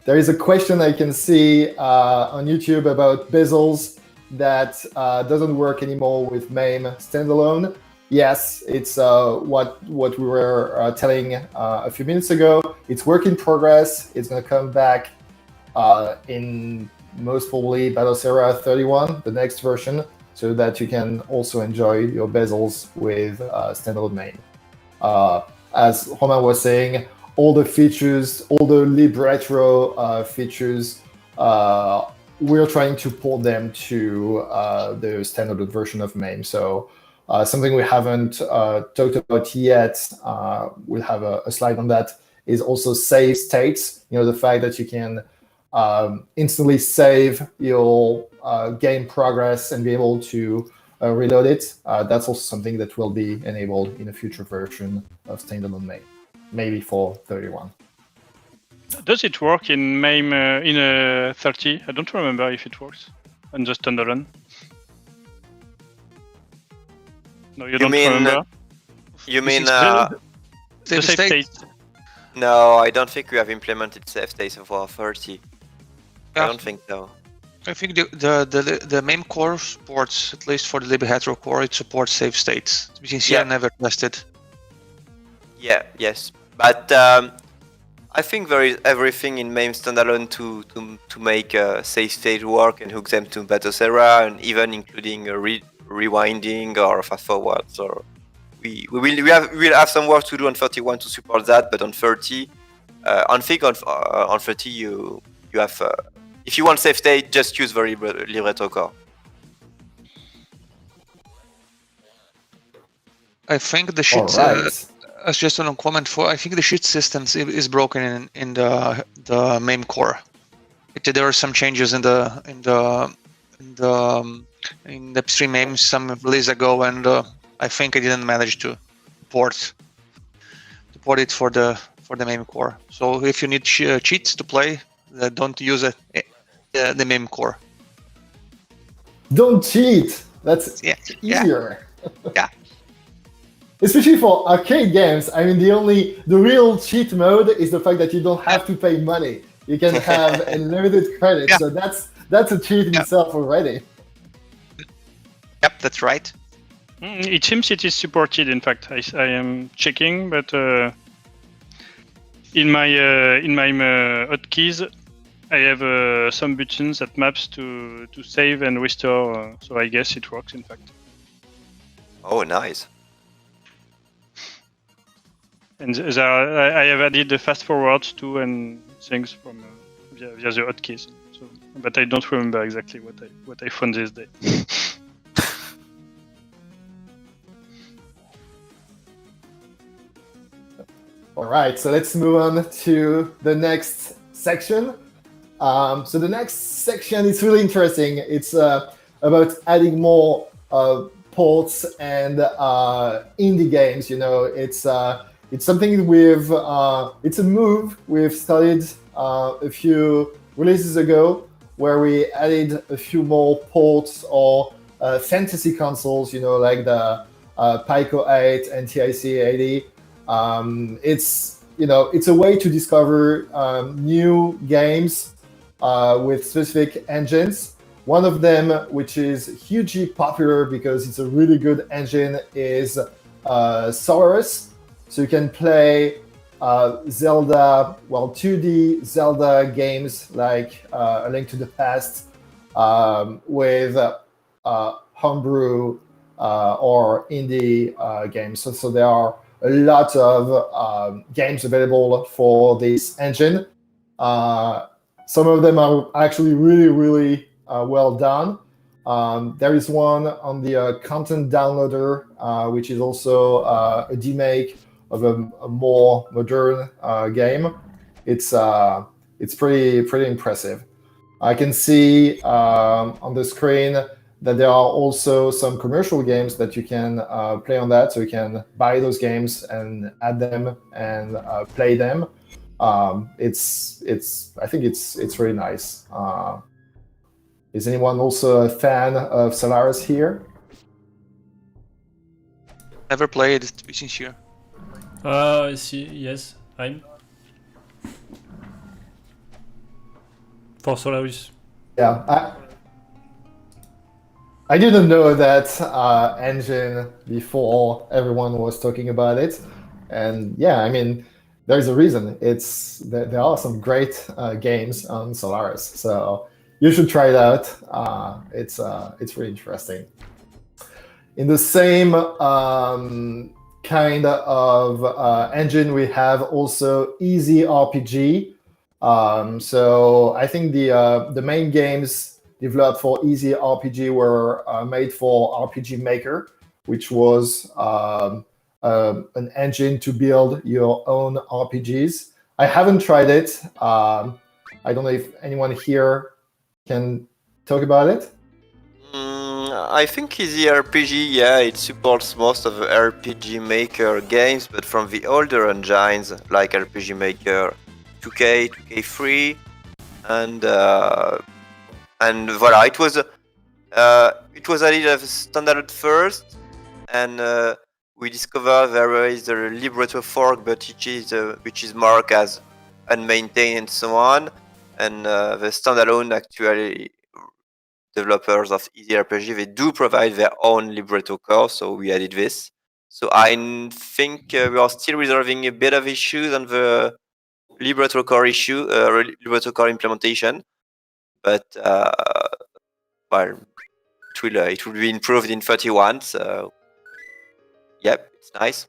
There is a question I can see on YouTube about bezels that doesn't work anymore with MAME standalone. Yes, it's what we were telling a few minutes ago. It's work in progress. It's going to come back in most probably Batocera 31, the next version, so that you can also enjoy your bezels with standalone MAME. As Romain was saying, all the features, all the libretro features, we're trying to port them to the standard version of MAME. So something we haven't talked about yet, we'll have a slide on that, is also save states. You know, the fact that you can instantly save your game progress and be able to reload it. That's also something that will be enabled in a future version of standalone MAME, maybe for 31. Does it work in MAME in 30? I don't remember if it works on the standalone. No, you don't remember? You mean the save state? No, I don't think we have implemented save states for 30. Yeah. I don't think so. I think the MAME core supports, at least for the libhetero core, it supports save states. Which is never tested. Yeah, yes. But I think there is everything in MAME standalone to make save state work and hook them to Batocera, and even including rewinding or fast forwards. Or we'll have some work to do on 31 to support that, but on 30, on 30 you have if you want save state, just use the libretto core. I think the All sheet, right. as just a comment for, I think the sheet systems is broken in the MAME core. There are some changes in the upstream MAME some release ago, and I think I didn't manage to port it for the MAME core. So if you need cheats to play, don't use the MAME core. Don't cheat. That's Yeah. easier. Yeah. Especially for arcade games. I mean, the real cheat mode is the fact that you don't have to pay money. You can have unlimited credit. Yeah. So that's a cheat in itself already. Yep, that's right. It seems it is supported. In fact, I am checking, but in my hotkeys, I have some buttons that maps to save and restore. So I guess it works. In fact. Oh, nice. And I have added the fast forwards too and things from via the hotkeys. So, but I don't remember exactly what I found this day. All right, so let's move on to the next section. So the next section is really interesting. It's about adding more ports and indie games. You know, it's something it's a move we've started a few releases ago, where we added a few more ports or fantasy consoles. You know, like the Pico 8 and TIC 80. It's a way to discover new games with specific engines. One of them, which is hugely popular because it's a really good engine, is Solaris. So you can play Zelda, 2D Zelda games like A Link to the Past with homebrew or indie games. So there are a lot of games available for this engine. Some of them are actually really, really well done. There is one on the Content Downloader, which is also a demake of a more modern game. It's pretty impressive. I can see on the screen that there are also some commercial games that you can play on that, so you can buy those games and add them and play them. I think it's really nice. Is anyone also a fan of Solaris here? Never played, to be sincere. Yes, I'm for Solaris. Yeah, I didn't know that engine before everyone was talking about it, and yeah, I mean, there's a reason. There are some great games on Solaris, so you should try it out. It's really interesting. In the same kind of engine, we have also Easy RPG. So I think the main games developed for Easy RPG were made for RPG Maker, which was an engine to build your own RPGs. I haven't tried it. I don't know if anyone here can talk about it. I think Easy RPG, yeah, it supports most of the RPG Maker games, but from the older engines like RPG Maker 2K, 2K3, and voila, it was added as standard first, and we discovered there is a libretto fork, but which is marked as unmaintained and so on, and the standalone actually developers of Easy RPG, they do provide their own libretto core, so we added this. So I think we are still resolving a bit of issues on the libretto core issue, libretto core implementation, but well, it will be improved in 31. So, yep, it's nice.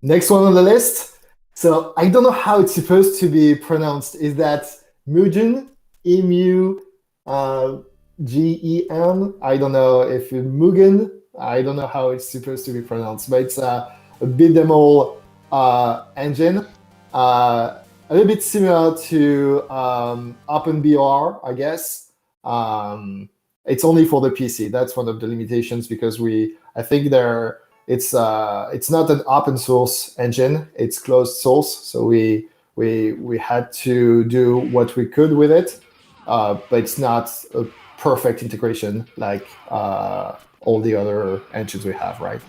Next one on the list. So I don't know how it's supposed to be pronounced. Is that Mugen? Emu? Gen? I don't know if Mugen. I don't know how it's supposed to be pronounced, but it's a beat them all engine. A little bit similar to OpenBR, I guess. It's only for the PC. That's one of the limitations because I think it's not an open source engine. It's closed source. So we had to do what we could with it, but it's not a perfect integration like all the other engines we have, right?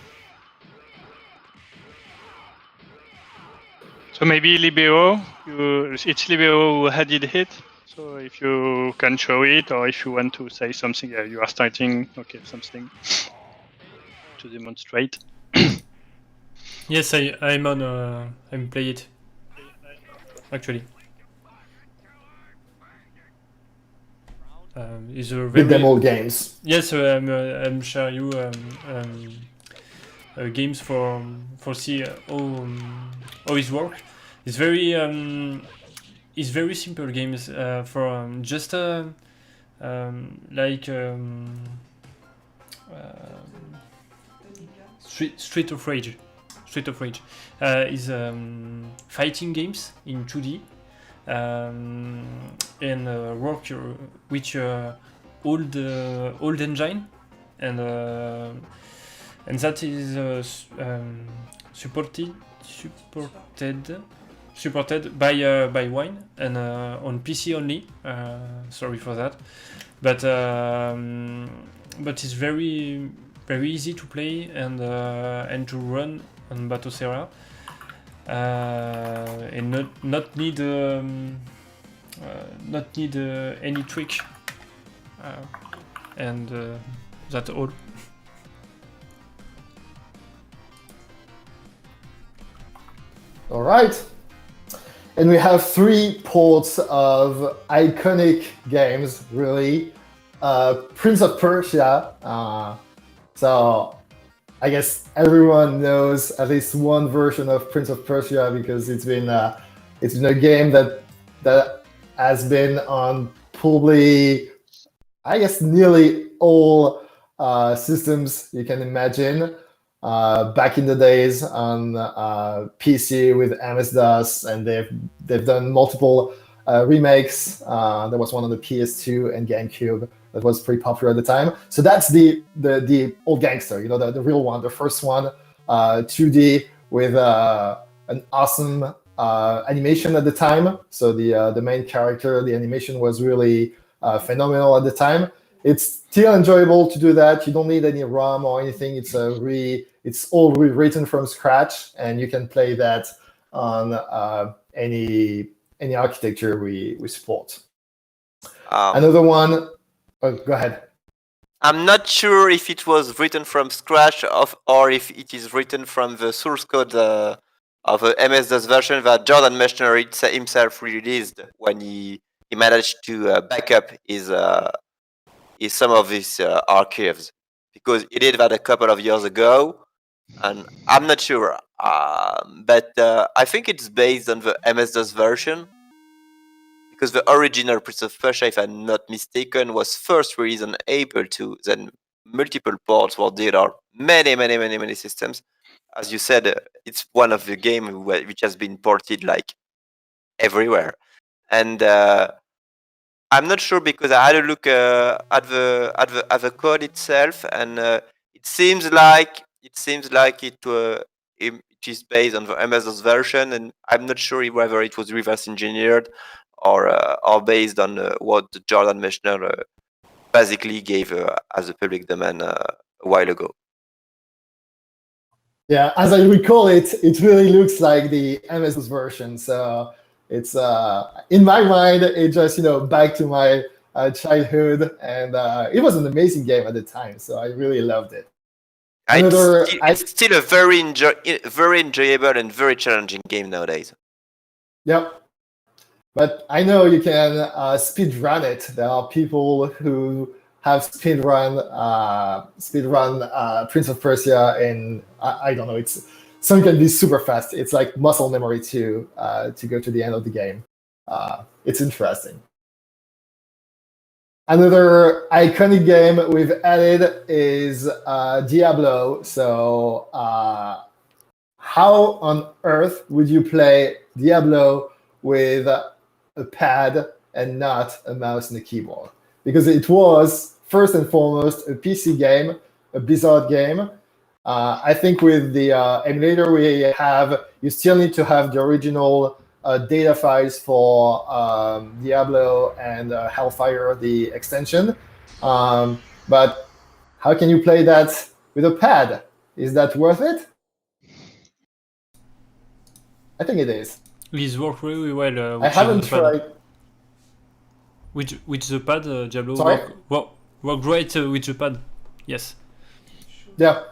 So maybe Libero, it's Libero who added it. So if you can show it, or if you want to say something, you are starting, okay, something to demonstrate. Yes, I'm play it actually. Is a Beat them all games. Yes, I'm share you games for see how it work. It's very simple games for just like Street of Rage. Street of Rage is fighting games in 2D and work with old engine and that is supported by Wine and on PC only. Sorry for that, but it's very easy to play and to run on Batocera and not need any trick and that's all. All right. And we have 3 ports of iconic games, really. Prince of Persia. So I guess everyone knows at least one version of Prince of Persia because it's been a game that has been on probably, I guess, nearly all systems you can imagine. Back in the days on PC with MS-DOS, and they've done multiple remakes. There was one on the PS2 and GameCube that was pretty popular at the time. So that's the old gangster, the real one, the first one, 2D with an awesome animation at the time. So the main character, the animation was really phenomenal at the time. It's still enjoyable to do that. You don't need any ROM or anything. It's all rewritten from scratch, and you can play that on any architecture we support. Another one. Oh, go ahead. I'm not sure if it was written from scratch or if it is written from the source code of the MS-DOS version that Jordan Mechner himself released when he managed to back up some of his archives, because he did that a couple of years ago, and I'm not sure. But I think it's based on the MS-DOS version, because the original Prince of Persia, if I'm not mistaken, was first released on Able 2, then multiple ports were did on many systems. As you said, it's one of the games which has been ported like everywhere. And I'm not sure because I had a look at the code itself, and it seems like it is based on the MS-DOS version, and I'm not sure whether it was reverse engineered or based on what Jordan Mechner basically gave as a public domain a while ago. Yeah, as I recall it really looks like the MS version. So it's in my mind, it just back to my childhood, and it was an amazing game at the time. So I really loved it. It's still a very enjoyable and very challenging game nowadays. Yep. But I know you can speed run it. There are people who have speed run Prince of Persia, and I don't know. Some can be super fast. It's like muscle memory to go to the end of the game. It's interesting. Another iconic game we've added is Diablo. So how on earth would you play Diablo with a pad and not a mouse and a keyboard? Because it was first and foremost a PC game, a Blizzard game. I think with the emulator we have, you still need to have the original data files for Diablo and Hellfire, the extension. But how can you play that with a pad? Is that worth it? I think it is. These work really well. I haven't tried. With the pad, Diablo Sorry? work great with the pad. Yes. Yeah,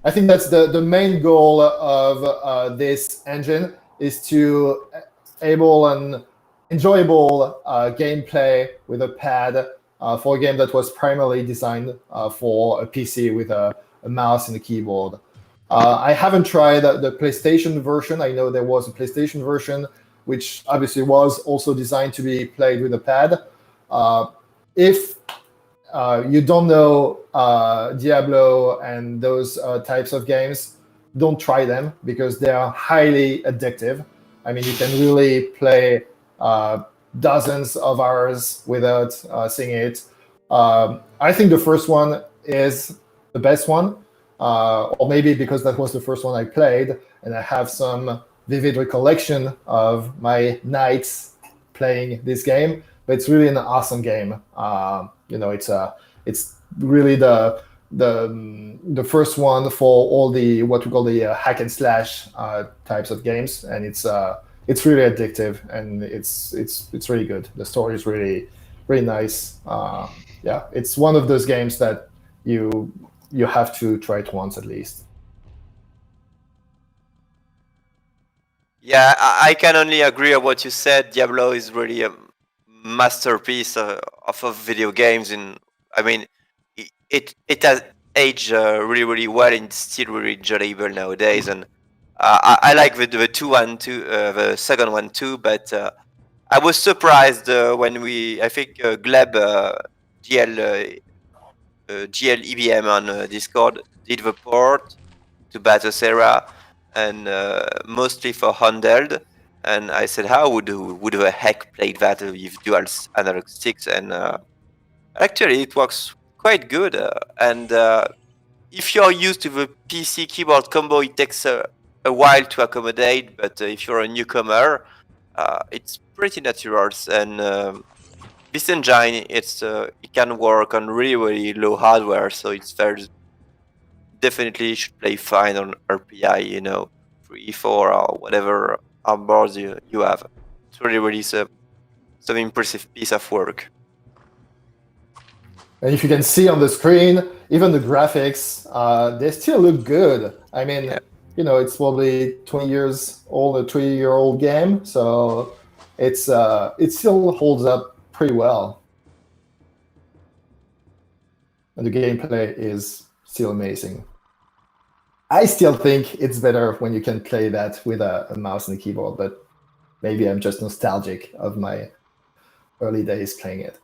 I think that's the main goal of this engine, is to enable an enjoyable gameplay with a pad for a game that was primarily designed for a PC with a mouse and a keyboard. I haven't tried the PlayStation version. I know there was a PlayStation version, which obviously was also designed to be played with a pad. If you don't know Diablo and those types of games, don't try them because they are highly addictive. I mean, you can really play dozens of hours without seeing it. I think the first one is the best one, or maybe because that was the first one I played, and I have some vivid recollection of my nights playing this game. But it's really an awesome game. It's really the first one for all the what we call the hack and slash types of games, and it's really addictive, and it's really good. The story is really nice. Yeah, it's one of those games that you have to try it once at least. Yeah, I can only agree on what you said. Diablo is really a masterpiece of video games, and I mean, it has aged really well, and it's still really enjoyable nowadays. And I like the the second one too. But I was surprised when I think Gleb GL EBM on Discord did the port to Batocera, and mostly for handheld. And I said, how would the heck play that with dual analog sticks? And actually, it works quite good. And if you're used to the PC keyboard combo, it takes a while to accommodate. But if you're a newcomer, it's pretty natural. And this engine, it can work on really low hardware, so it's definitely should play fine on RPI, 3, 4, or whatever boards you have. It's really some impressive piece of work. And if you can see on the screen, even the graphics, they still look good. I mean, Yeah. It's probably 20 years old, a 20-year-old game, so it still holds up pretty well. And the gameplay is still amazing. I still think it's better when you can play that with a mouse and a keyboard, but maybe I'm just nostalgic of my early days playing it.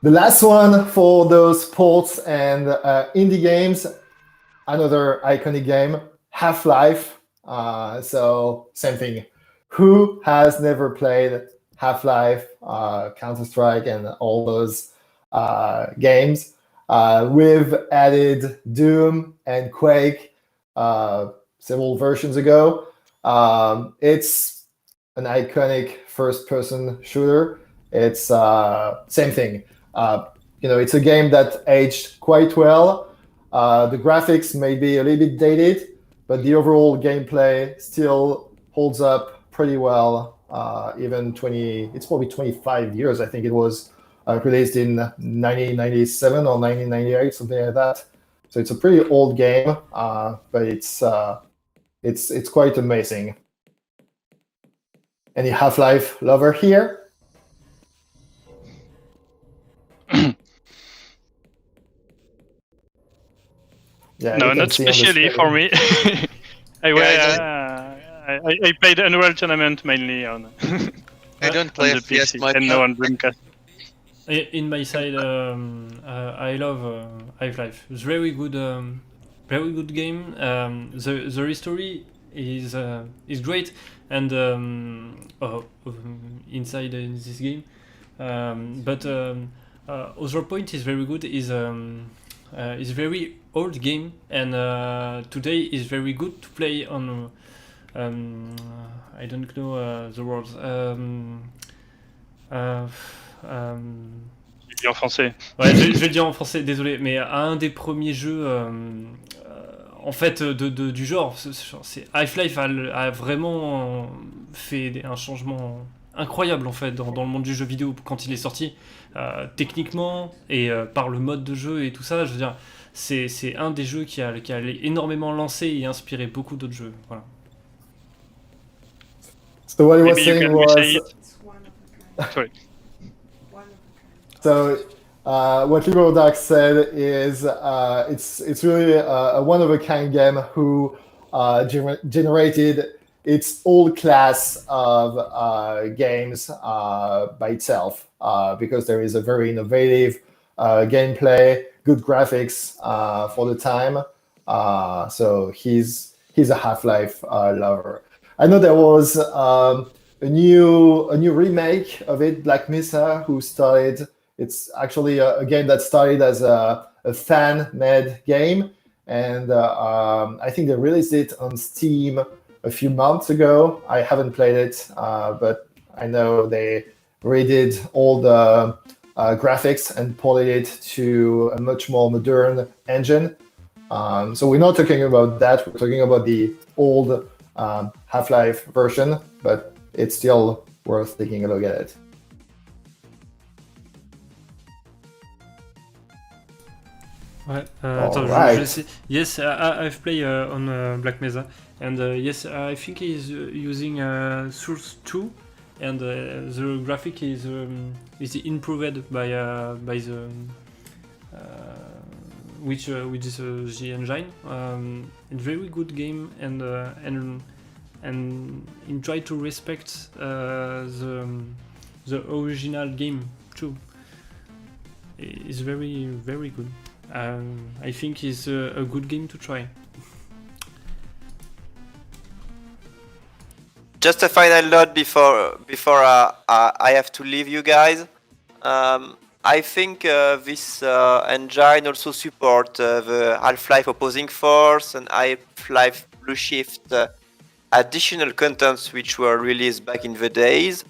The last one for those ports and indie games, another iconic game, Half-Life. So same thing. Who has never played Half-Life, Counter-Strike, and all those games? We've added Doom and Quake several versions ago. It's an iconic first-person shooter. It's same thing. It's a game that aged quite well. The graphics may be a little bit dated, but the overall gameplay still holds up pretty well even 20. It's probably 25 years. I think it was released in 1997 or 1998, something like that. So it's a pretty old game, but it's quite amazing. Any Half-Life lover here? Yeah, No, you can not see on the especially for screen. me. I played Unreal Tournament mainly on I don't on play the FPS PC much. and now on Dreamcast. In my side, I love Half-Life. It's very good game. The story is great, and inside this game. But other point is very good is very old game, and today is very good to play on. I don't know the words. Je dis en français. Ouais, je vais le dire en français, désolé, mais un des premiers jeux en fait du genre, c'est Half-Life a vraiment fait un changement incroyable en fait dans le monde du jeu vidéo quand il est sorti, techniquement et par le mode de jeu et tout ça. Je veux dire, c'est un des jeux qui a énormément lancé et inspiré beaucoup d'autres jeux. Voilà. So what he was Maybe you saying can was. say it. It's one of a kind. Sorry. One of a kind. So what LiberalDark said is it's really a one-of-a-kind game who generated its old class of games by itself because there is a very innovative gameplay, good graphics for the time. So he's a Half-Life lover. I know there was a new remake of it, Black Mesa, who started. It's actually a game that started as a fan-made game, and I think they released it on Steam a few months ago. I haven't played it, but I know they redid all the graphics and ported it to a much more modern engine. So we're not talking about that. We're talking about the old Half-Life version, but it's still worth taking a look at it. Ouais, attends, Alright. je sais. Yes, I've played on Black Mesa, and yes, I think he's using Source 2, and the graphic is improved by the which is the engine. It's very good game, and in try to respect the original game too. It's very good. I think it's a good game to try. Just a final note before I have to leave you guys. I think this engine also support the Half-Life Opposing Force and Half-Life Blue Shift additional contents which were released back in the days.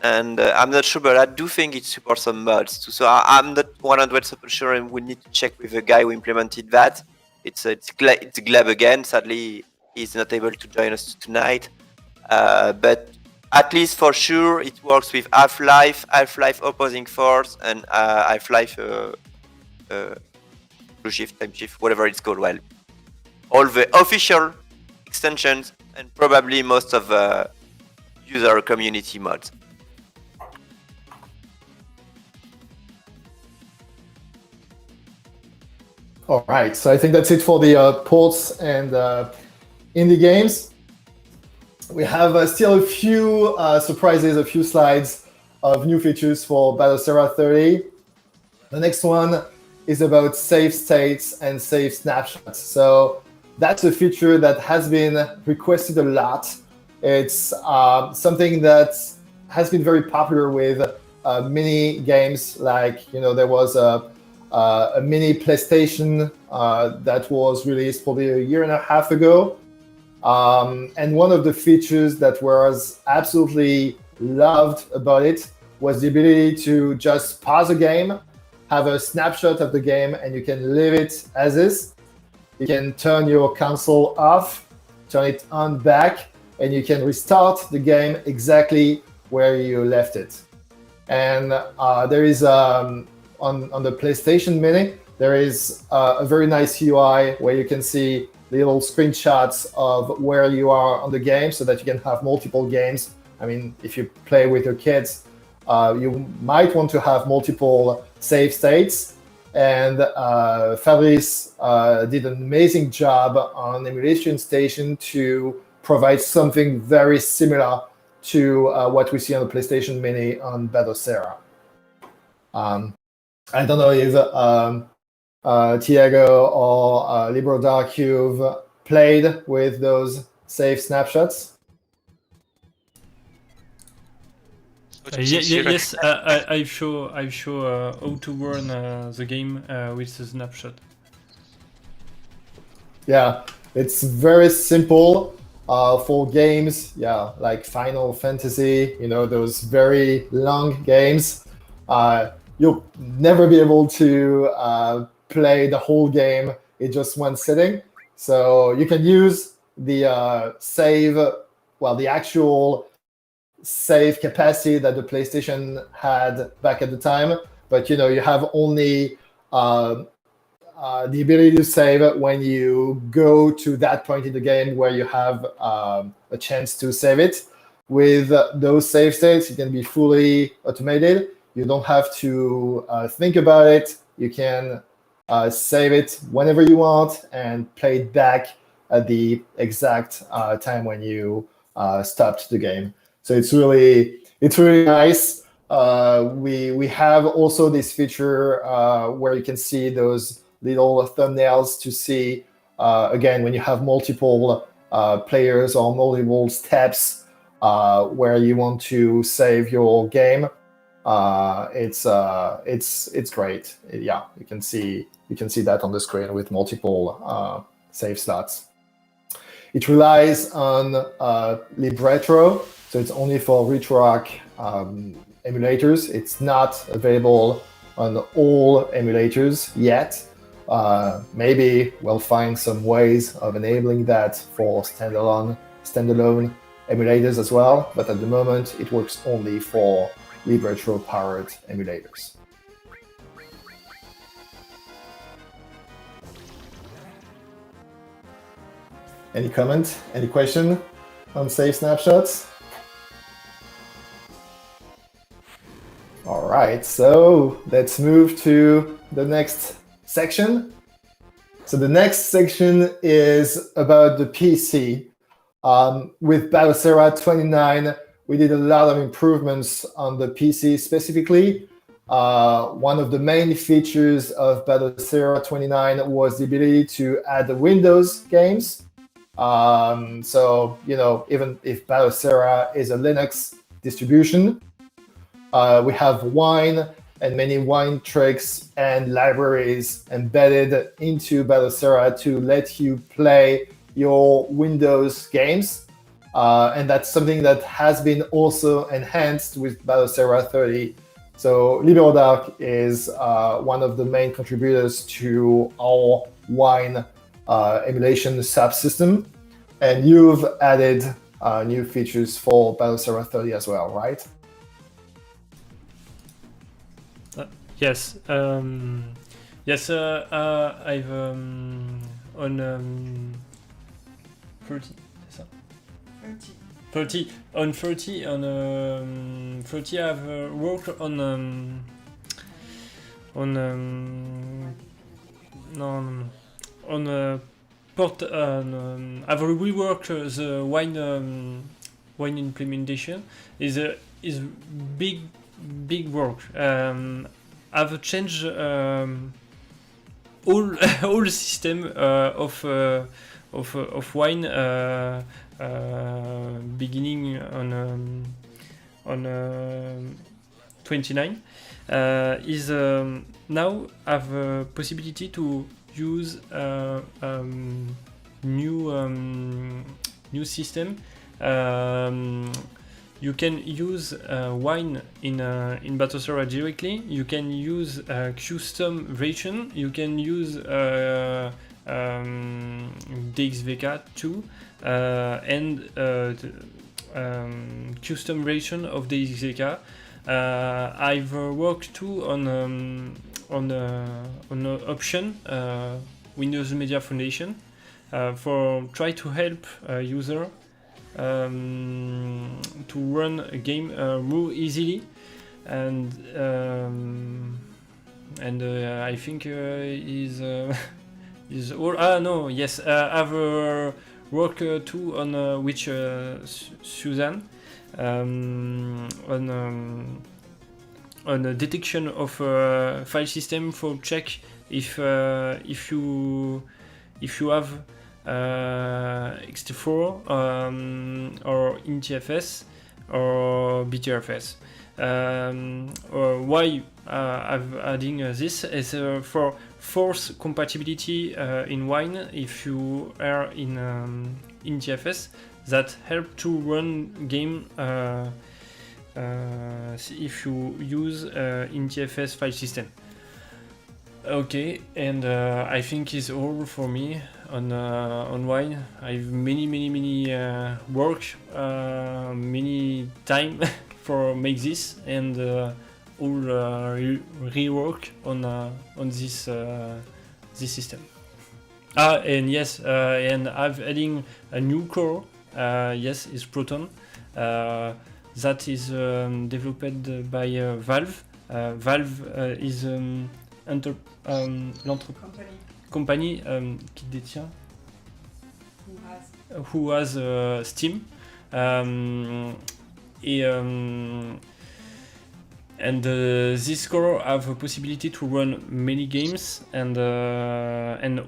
And I'm not sure, but I do think it supports some mods too. So I'm not 100% sure, and we need to check with the guy who implemented that. It's Gleb again. Sadly, he's not able to join us tonight. But at least for sure, it works with Half-Life, Half-Life Opposing Force, and Half-Life Blue Shift, Time Shift, whatever it's called. Well, all the official extensions and probably most of the user community mods. All right, so I think that's it for the ports and indie games. We have still a few surprises, a few slides of new features for Batocera 30. The next one is about save states and save snapshots. So that's a feature that has been requested a lot. It's something that has been very popular with mini games, like there was a mini PlayStation that was released probably a year and a half ago. And one of the features that was absolutely loved about it was the ability to just pause a game, have a snapshot of the game, and you can leave it as is. You can turn your console off, turn it on back, and you can restart the game exactly where you left it. And there is on the PlayStation Mini, there is a very nice UI where you can see little screenshots of where you are on the game, so that you can have multiple games. I mean, if you play with your kids, you might want to have multiple save states. And Fabrice did an amazing job on Emulation Station to provide something very similar to what we see on the PlayStation Mini on Batocera. I don't know if Tiago or Libro Dark, you've played with those save snapshots? Yes, I've show how to run the game with the snapshot. Yeah, it's very simple for games, yeah, like Final Fantasy, you know, those very long games. You'll never be able to play the whole game in just one sitting. So you can use the save, well, the actual save capacity that the PlayStation had back at the time, but you know, you have only the ability to save when you go to that point in the game where you have a chance to save it. With those save states, it can be fully automated. You don't have to think about it. You can save it whenever you want and play it back at the exact time when you stopped the game. So it's really nice. We have also this feature where you can see those little thumbnails to see again when you have multiple players or multiple steps where you want to save your game. It's great. Yeah, you can see that on the screen with multiple save slots. It relies on Libretro, so it's only for RetroArch emulators. It's not available on all emulators yet. Maybe we'll find some ways of enabling that for standalone emulators as well, but at the moment it works only for Libretro-powered emulators. Any comment? Any question on save snapshots? All right, so let's move to the next section. So the next section is about the PC. With Batocera 29, we did a lot of improvements on the PC specifically. One of the main features of Batocera 29 was the ability to add the Windows games. So, you know, even if Batocera is a Linux distribution, we have Wine and many Wine tricks and libraries embedded into Batocera to let you play your Windows games. And that's something that has been also enhanced with Batocera 30. So Liberal Dark is one of the main contributors to our Wine emulation subsystem. And you've added new features for Batocera 30 as well, right? Yes. Yes. I've on 30. 30 on 30 on 30 I've worked on port I've reworked the wine implementation is big work. I've changed all system of wine beginning on 29 is now have a possibility to use new system. You can use wine in Batocera directly. You can use custom version. You can use DXVK2 and custom version of DXVK. I've worked too on option Windows Media Foundation for try to help user to run a game more easily, and I think is all. No, yes, I've worked too on which Susan on a detection of file system for check if you have ext4 or INTFS or BTRFS. Why I'm adding this is for force compatibility in Wine if you are in INTFS, that help to run game if you use INTFS file system. Okay, and I think it's all for me on Wine. I've many work, many time for make this, and all rework on this system. And yes, and I've adding a new core. Yes, it's Proton. That is developed by Valve. Valve is compagnie qui détient who has Steam, and this core have a possibility to run many games and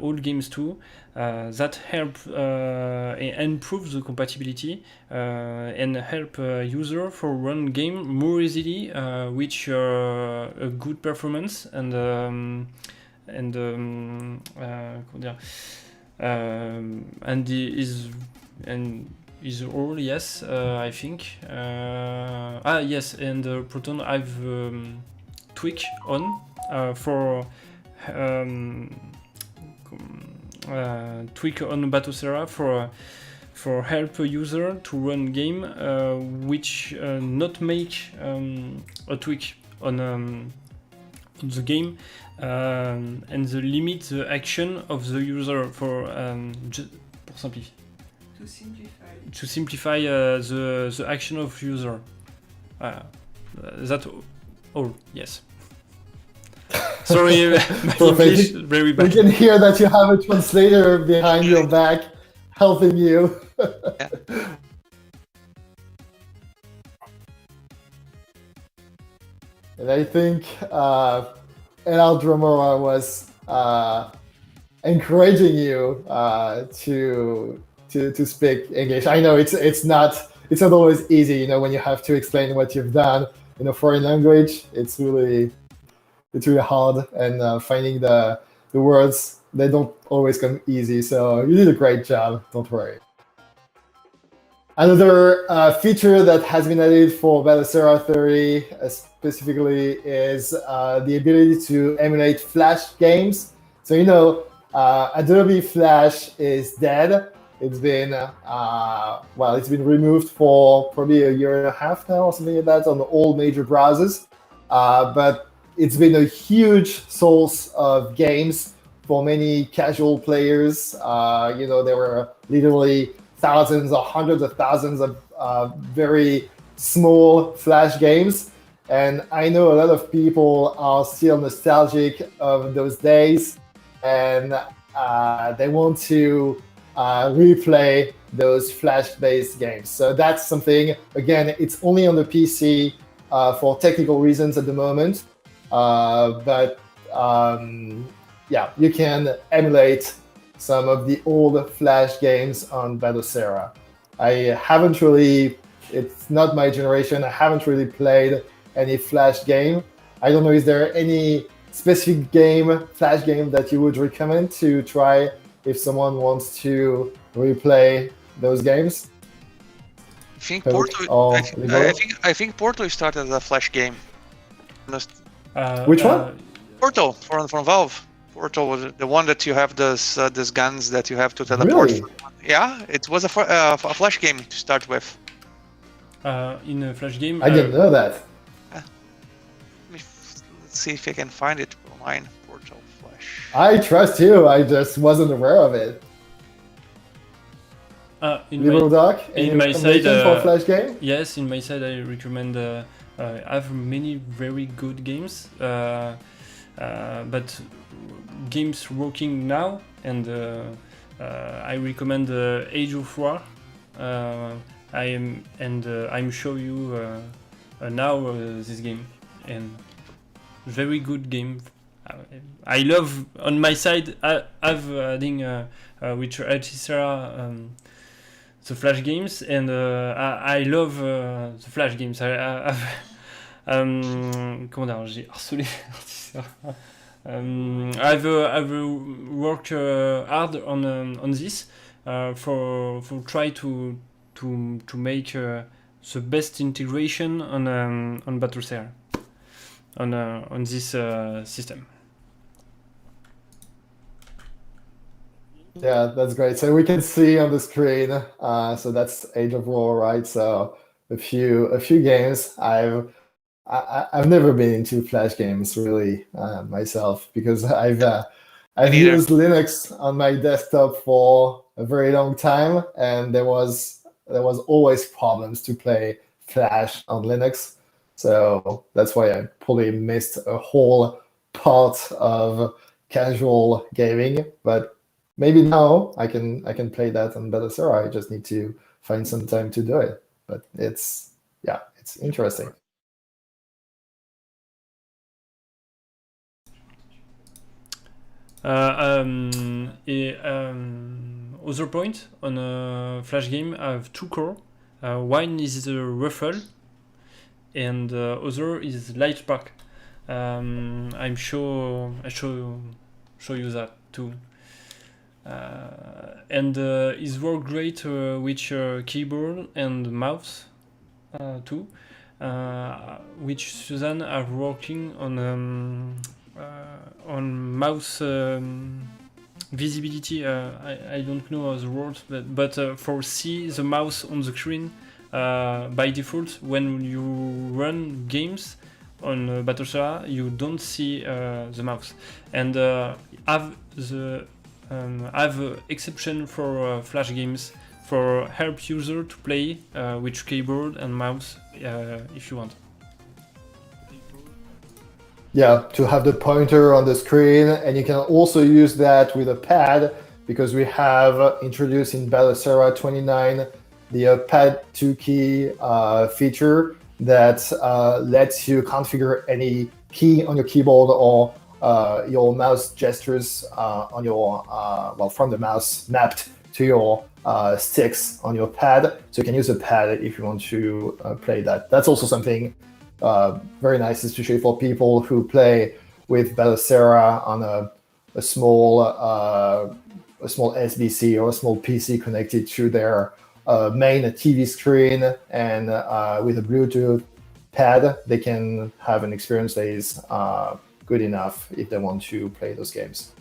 old games too. That help improve the compatibility and help user for run game more easily, which a good performance and is all. Yes, I think. Yes, and Proton I've tweak on for tweak on Batocera for help a user to run game which not make a tweak on the game and the limit the action of the user for pour simplifier. To simplify the action of user. That all. Yes. Sorry, my English very bad. We can hear that you have a translator behind your back helping you. And I think Enal Dromora was encouraging you to speak English. I know it's not always easy, when you have to explain what you've done in a foreign language. It's really hard, and finding the words, they don't always come easy. So you did a great job. Don't worry. Another feature that has been added for Batocera 30 specifically is the ability to emulate Flash games. So Adobe Flash is dead. It's been it's been removed for probably a year and a half now, or something like that, on all major browsers. But it's been a huge source of games for many casual players. There were literally thousands or hundreds of thousands of very small Flash games. And I know a lot of people are still nostalgic of those days, and they want to replay those Flash-based games. So that's something, again, it's only on the PC for technical reasons at the moment. But you can emulate some of the old Flash games on Batocera. It's not my generation, I haven't really played any Flash game. I don't know, is there any specific Flash game that you would recommend to try if someone wants to replay those games? I think Portal started as a Flash game. Which one? Portal from Valve. Portal was the one that you have these guns that you have to teleport. Really? Yeah, it was a a flash game to start with. In a flash game. I didn't know that. Let's see if I can find it online. Portal Flash. I trust you. I just wasn't aware of it. In Liberal Doc, in any my recommendation side, for a flash game? Yes, in my side, I recommend. I have many very good games, but games working now, and I recommend Age of War. I'm show you now this game, and very good game. I love on my side. I've adding with Batocera the flash games, and I love the flash games. Comment dire, j'ai harcelé Batocera. I've worked hard on this for try to make the best integration on Batocera on this system. Yeah, that's great. So we can see on the screen. So that's Age of War, right? So a few games. I've never been into flash games really myself because I've neither. used Linux on my desktop for a very long time, and there was always problems to play Flash on Linux. So that's why I probably missed a whole part of casual gaming. But maybe now I can play that on Batocera. I just need to find some time to do it. But it's interesting. Other point on a flash game, I have two core. One is the Ruffle, and other is Lightspark. I'm sure I show you that too. And it works great with keyboard and mouse too. Which Susan are working on mouse visibility. I don't know the word, but for see the mouse on the screen by default when you run games on Batocera, you don't see the mouse, and have exception for flash games for help user to play with keyboard and mouse if you want. Yeah, to have the pointer on the screen, and you can also use that with a pad because we have introduced in Batocera 29 the pad 2 key feature that lets you configure any key on your keyboard or your mouse gestures on your from the mouse mapped to your sticks on your pad. So you can use a pad if you want to play that. That's also something very nice, especially for people who play with Batocera on a small SBC or a small PC connected to their main TV screen, and with a Bluetooth pad, they can have an experience that is good enough if they want to play those games,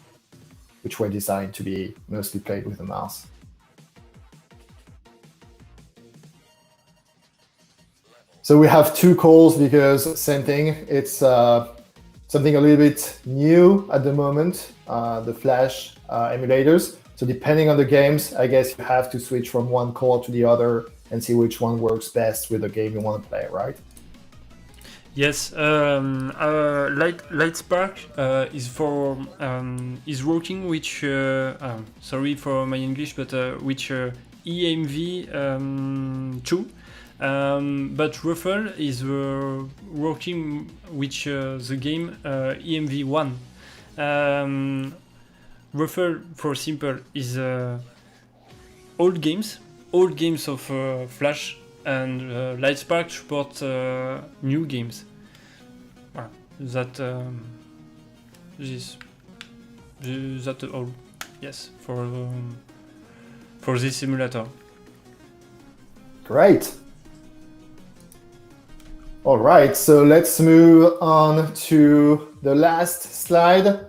which were designed to be mostly played with a mouse. So we have two calls because same thing. It's something a little bit new at the moment, the Flash emulators. So depending on the games, I guess you have to switch from one call to the other and see which one works best with the game you want to play, right? Yes, Lightspark is working with sorry for my English, but with EMV 2. But Ruffle is working with the game EMV1. Ruffle, for simple, is old games of Flash, and Lightspark support new games. That all. Yes, for this simulator. Great. All right, so let's move on to the last slide.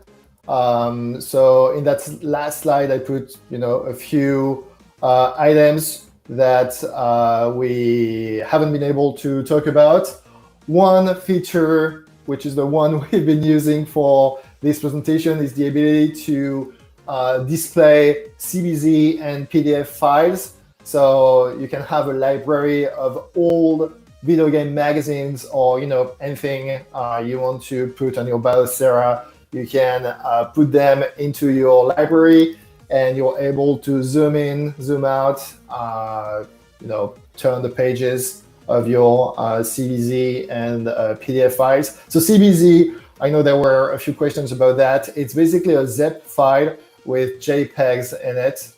So in that last slide, I put a few items that we haven't been able to talk about. One feature, which is the one we've been using for this presentation, is the ability to display CBZ and PDF files. So you can have a library of old video game magazines or anything you want to put on your Batocera. You can put them into your library, and you're able to zoom in, zoom out, turn the pages of your CBZ and PDF files. So CBZ, I know there were a few questions about that. It's basically a zip file with JPEGs in it.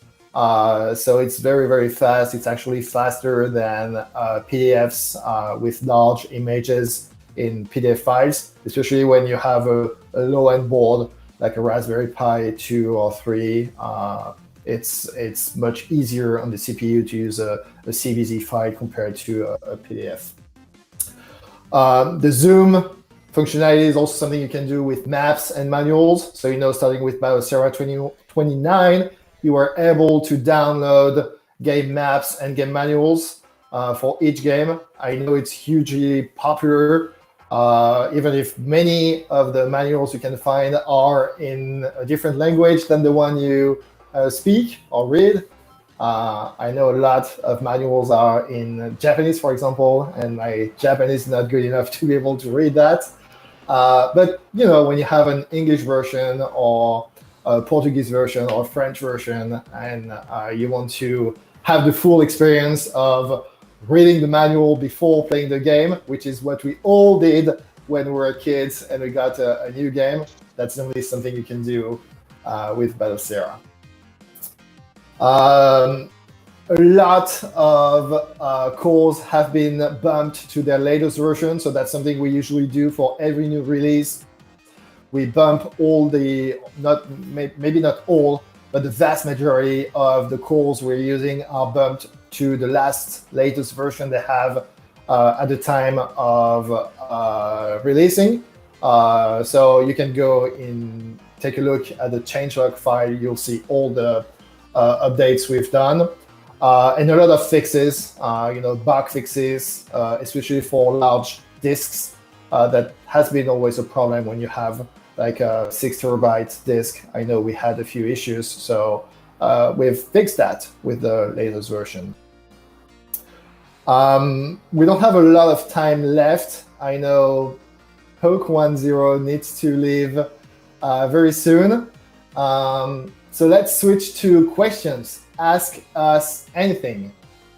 So it's very, very fast. It's actually faster than PDFs with large images in PDF files, especially when you have a low-end board like a Raspberry Pi 2 or 3. It's much easier on the CPU to use a CBZ file compared to a PDF. The zoom functionality is also something you can do with maps and manuals. So starting with Batocera 2029, you are able to download game maps and game manuals for each game. I know it's hugely popular, even if many of the manuals you can find are in a different language than the one you speak or read. I know a lot of manuals are in Japanese, for example, and my Japanese is not good enough to be able to read that. But when you have an English version or a Portuguese version or French version, and you want to have the full experience of reading the manual before playing the game, which is what we all did when we were kids and we got a new game, that's definitely something you can do with Batocera. A lot of cores have been bumped to their latest version, so that's something we usually do for every new release. We bump all the, maybe not all, but the vast majority of the cores we're using are bumped to the latest version they have at the time of releasing. So you can go in, take a look at the changelog file. You'll see all the updates we've done. And a lot of fixes, bug fixes, especially for large disks. That has been always a problem when you have like a 6 terabyte disk. I know we had a few issues, so we've fixed that with the latest version. We don't have a lot of time left. I know Poke10 needs to leave very soon. So let's switch to questions. Ask us anything.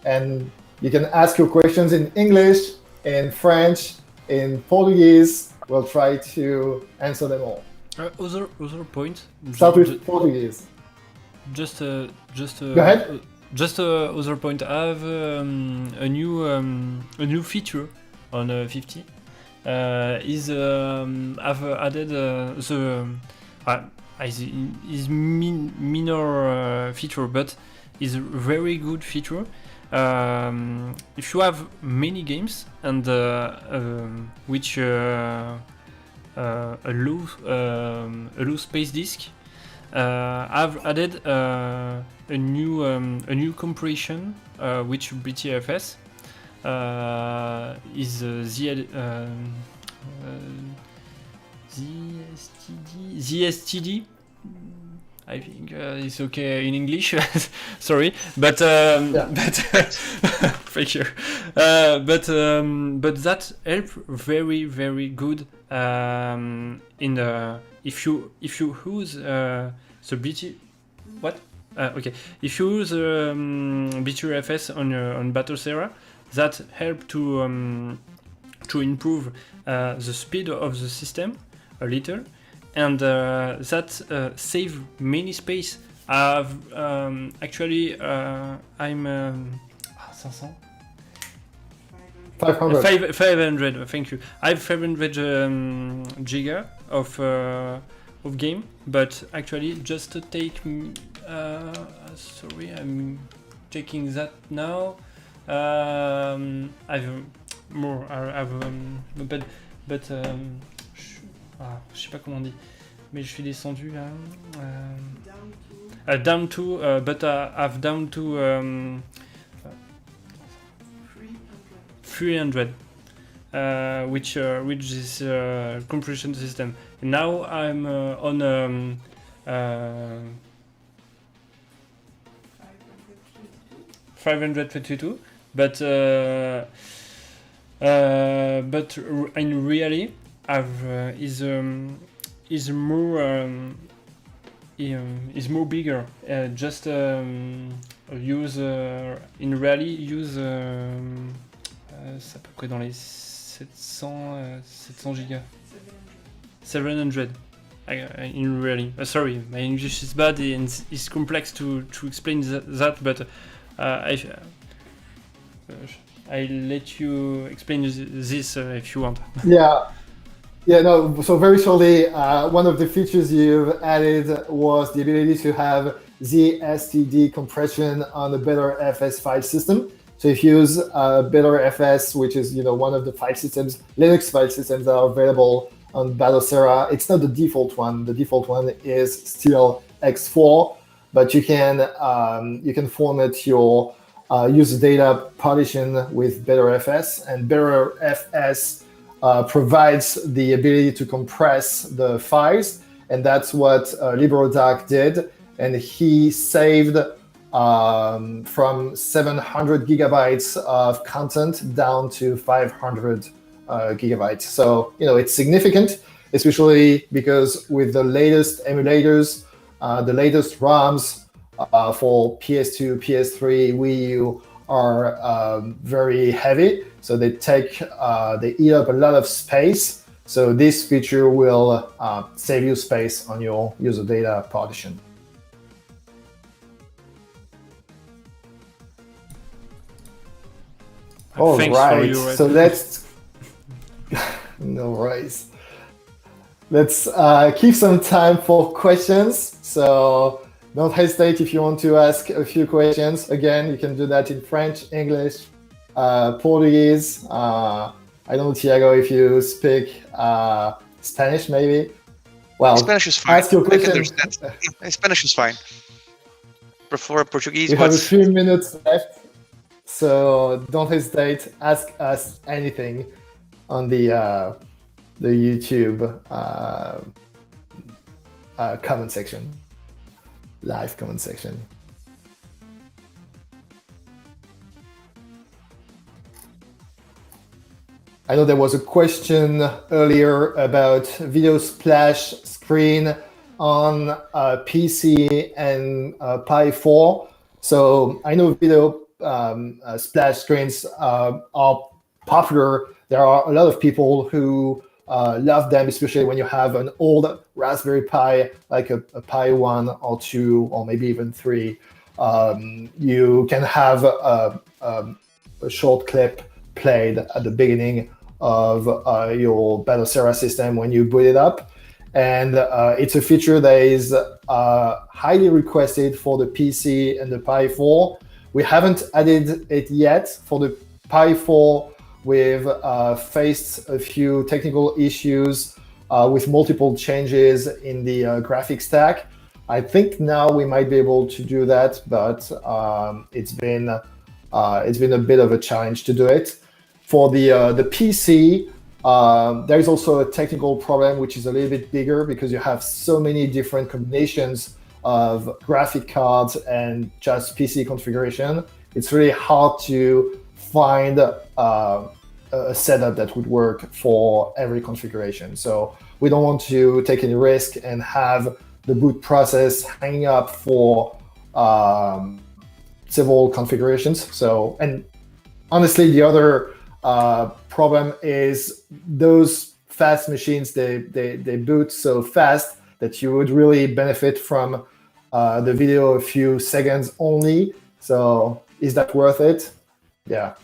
And you can ask your questions in English, in French, in Portuguese. We'll try to answer them all. Other point. Start with Portuguese. Just Go ahead. Just other point. I have a new feature on 50. I've added is minor feature, but is a very good feature. If you have many games and which a low space disk, I've added a new compression which BTRFS is ZSTD. I think it's okay in English. Sorry, but thank you. But that help very good in if you use the BT what okay, if you use BTRFS on Batocera, that help to improve the speed of the system a little, and that save many space. Actually I'm 500. 500. Thank you. I have 500 giga of game, but actually just to take. Sorry, I'm checking that now. I've more. I've but je sais pas comment on dit. mais je suis descendu là. Down to Down to, but I've down to 300. 300, which is compression system. Now I'm on 522, but in really I've is more bigger. Just use in really use c'est à peu près dans les 700 gigas. 700 in really. Sorry, my English is bad and it's complex to explain that, but I'll let you explain this if you want. Yeah, no, so very shortly, one of the features you've added was the ability to have ZSTD compression on the BetterFS file system. So if you use BetterFS, which is one of the file systems, Linux file systems that are available on Batocera, it's not the default one. The default one is still X4, but you can format your user data partition with BetterFS, and BetterFS provides the ability to compress the files, and that's what LibreDoc did, and he saved from 700 gigabytes of content down to 500 gigabytes. So it's significant, especially because with the latest emulators, the latest ROMs for PS2, PS3, Wii U are very heavy, so they eat up a lot of space. So this feature will save you space on your user data partition. All right, so let's no worries. Let's keep some time for questions. So don't hesitate if you want to ask a few questions. Again, you can do that in French, English, Portuguese. I don't know, Thiago, if you speak Spanish, maybe. Well, Spanish is fine. Ask your I can question. understand. Spanish is fine. Prefer Portuguese, We but have a few minutes left, so don't hesitate. Ask us anything on the YouTube comment section. Live comment section. I know there was a question earlier about video splash screen on PC and Pi 4. So I know video splash screens are popular. There are a lot of people who love them, especially when you have an old Raspberry Pi, like a Pi 1 or 2, or maybe even 3. You can have a short clip played at the beginning of your Batocera system when you boot it up. And it's a feature that is highly requested for the PC and the Pi 4. We haven't added it yet for the Pi 4. We've faced a few technical issues with multiple changes in the graphic stack. I think now we might be able to do that, but it's been a bit of a challenge to do it. For the PC, there is also a technical problem which is a little bit bigger because you have so many different combinations of graphic cards and just PC configuration. It's really hard to find a setup that would work for every configuration. So we don't want to take any risk and have the boot process hanging up for several configurations. So, and honestly, the other problem is those fast machines, they boot so fast that you would really benefit from the video a few seconds only. So is that worth it? Yeah,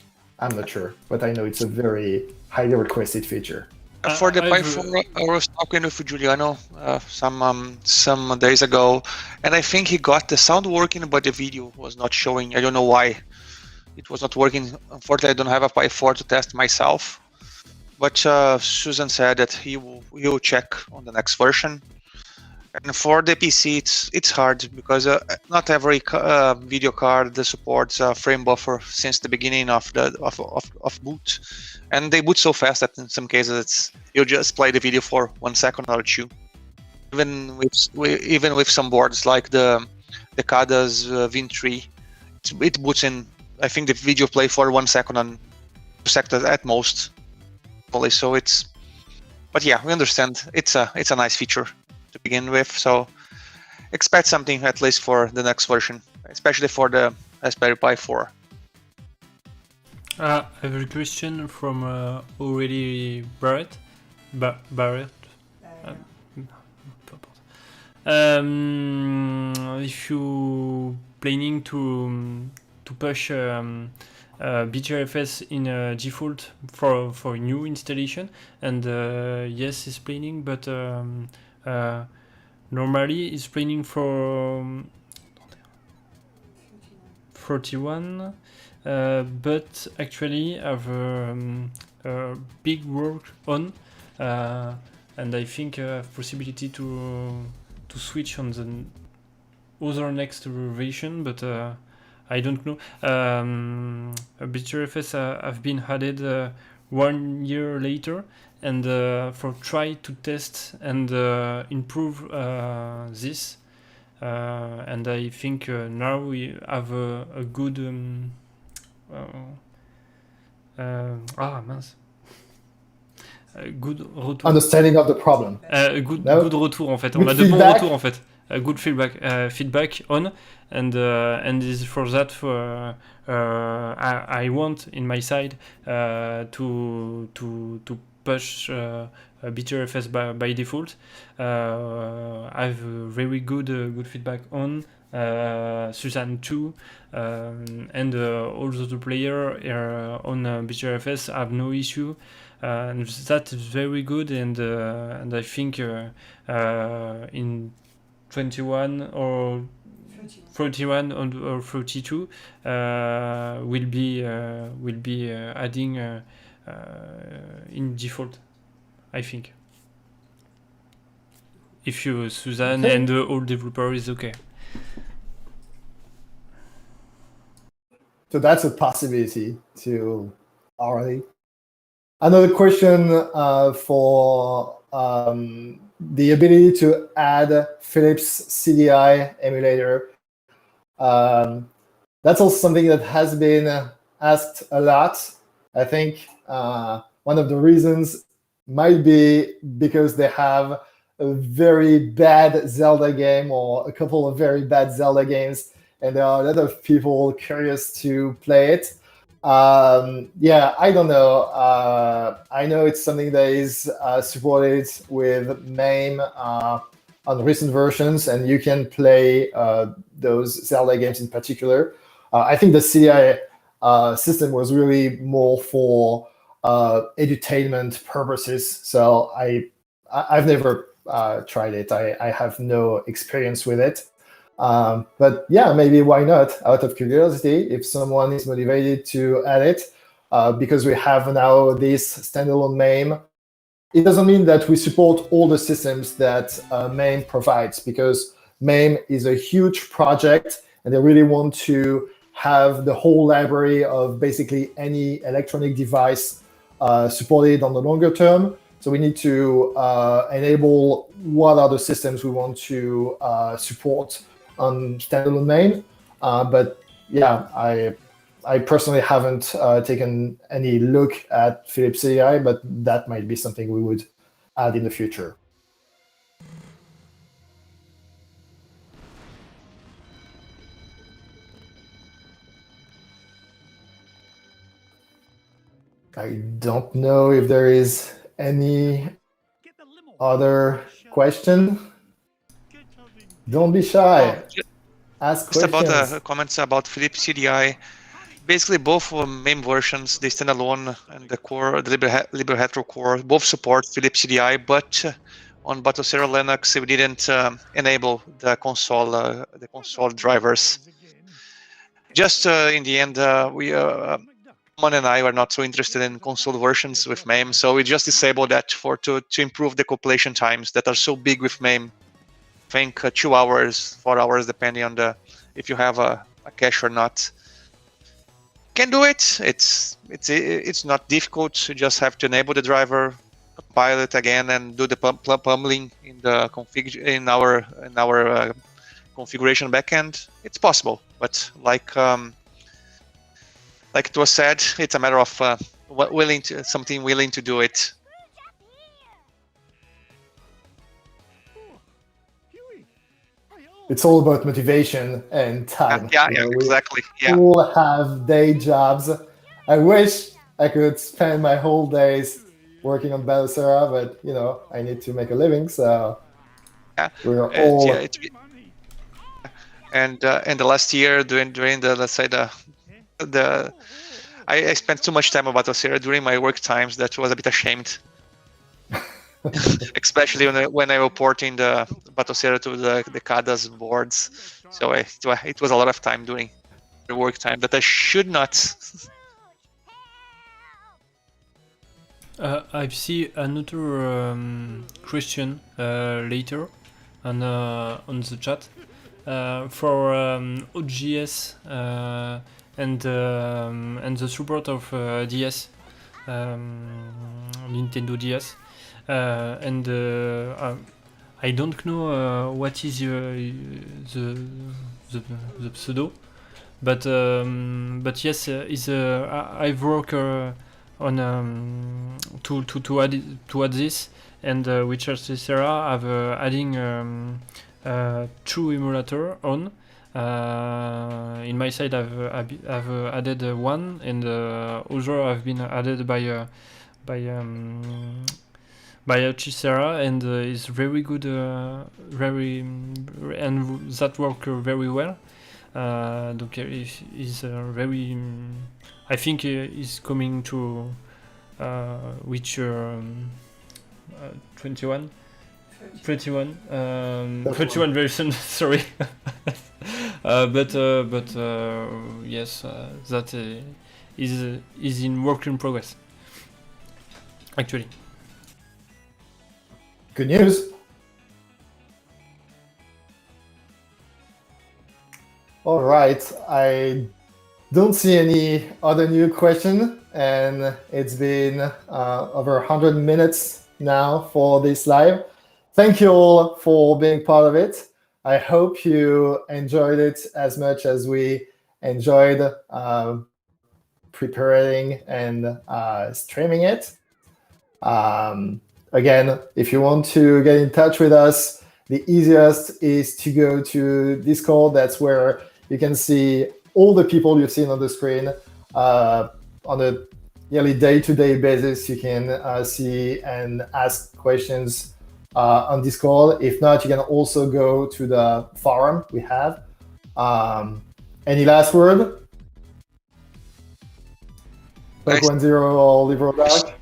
I'm not sure, but I know it's a very highly requested feature. For the Pi 4, I was talking with Giuliano some days ago, and I think he got the sound working, but the video was not showing. I don't know why it was not working. Unfortunately, I don't have a Pi 4 to test myself, but Susan said that he will check on the next version. And for the PC, it's hard because not every video card supports frame buffer since the beginning of boot, and they boot so fast that in some cases you just play the video for 1 second or two. Even with some boards like the Kada's Vin3, it boots in. I think the video play for 1 second and 2 seconds at most. So but yeah, we understand it's a nice feature to begin with, so expect something at least for the next version, especially for the Raspberry Pi 4. I have a question from already Barrett. Barrett. If you planning to push BTRFS in default for new installation, and yes, it's planning, but normally it's planning for 41, but actually have big work on, and I think possibility to switch on the other next version, but I don't know. BTRFS have been added 1 year later, and for try to test and improve this. And I think now we have a good good retour. Understanding of the problem. Good retour en fait. Good On a de bons feedback. retours en fait. Good feedback on, and is for that I want in my side to push BTRFS by default. I have very good feedback on Susan 2, and all the players on BTRFS have no issue. And that is very good, and I think in 21 or 31 or 32 will be adding in default, I think. If you Susan Okay. and all developer is okay. So that's a possibility to already. Another question for the ability to add Philips CDI emulator. That's also something that has been asked a lot. I think one of the reasons might be because they have a very bad Zelda game or a couple of very bad Zelda games, and there are a lot of people curious to play it. Yeah, I don't know. I know it's something that is supported with MAME on recent versions, and you can play those Zelda games in particular. I think the CDI system was really more for edutainment purposes, so I've never tried it. I have no experience with it. But yeah, maybe why not? Out of curiosity, if someone is motivated to add it, because we have now this standalone MAME, it doesn't mean that we support all the systems that MAME provides, because MAME is a huge project, and they really want to have the whole library of basically any electronic device supported on the longer term. So we need to enable what are the systems we want to support on standalone MAME. But yeah, I personally haven't taken any look at Philips CDI, but that might be something we would add in the future. I don't know if there is any other question. Don't be shy. Ask Just questions. about comments about Philips CDI. Basically, both MAME versions, the standalone and the core, the Libre Hetero core, both support Philips CDI, but on Batocera Linux, we didn't enable the console drivers. Just in the end, Mon and I were not so interested in console versions with MAME, so we just disabled that to improve the compilation times that are so big with MAME. think 2 hours, 4 hours, depending on if you have a cache or not. Can do it. It's not difficult. You just have to enable the driver, compile it again, and do the pummeling in the config in our configuration backend. It's possible, but like it was said, it's a matter of willing to do it. It's all about motivation and time. Yeah, You know, we exactly. Yeah. all have day jobs. I wish I could spend my whole days working on Batocera, but you know, I need to make a living, so Yeah. we're all. And the last year during the, let's say, I spent too much time on Batocera during my work times that was a bit ashamed. Especially when I reporting the Batocera to the CADA's boards. So it was a lot of time during the work time that I should not. I see another question later on the chat for OGS and the support of DS, Nintendo DS, and I don't know what is the pseudo, but yes, I've worked on to add this, and with Batocera I've adding two emulator on. In my side, I've added one, and other have been added by Batocera, and is very good, and that work very well. Donc is very. I think is coming to which 21. 21 version. Sorry. But yes, that is in work in progress, actually. Good news. All right, I don't see any other new question, and it's been over 100 minutes now for this live. Thank you all for being part of it. I hope you enjoyed it as much as we enjoyed preparing and streaming it. Again, if you want to get in touch with us, the easiest is to go to Discord. That's where you can see all the people you've seen on the screen on a nearly day-to-day basis. You can see and ask questions on Discord. If not, you can also go to the forum we have. Any last word? Buck10 or Liberal Dark?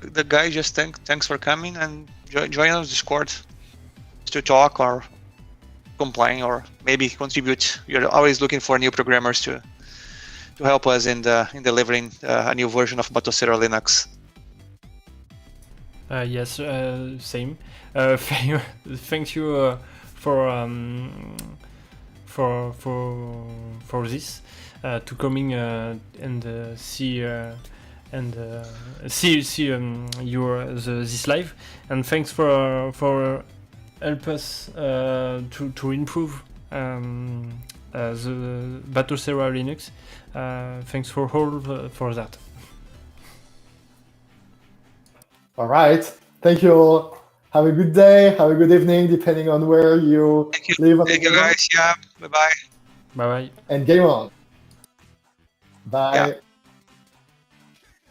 The guy just thanks for coming and join us Discord to talk or complain or maybe contribute. We're always looking for new programmers to help us in delivering a new version of Batocera Linux. Yes, same. Thank you for this to coming and see and see this live, and thanks for help us to improve the Batocera Linux. Thanks for all for that. All right. Thank you all. Have a good day. Have a good evening, depending on where you live. Thank you, guys. Yeah. Bye-bye. Bye-bye. And game on. Bye. Yeah.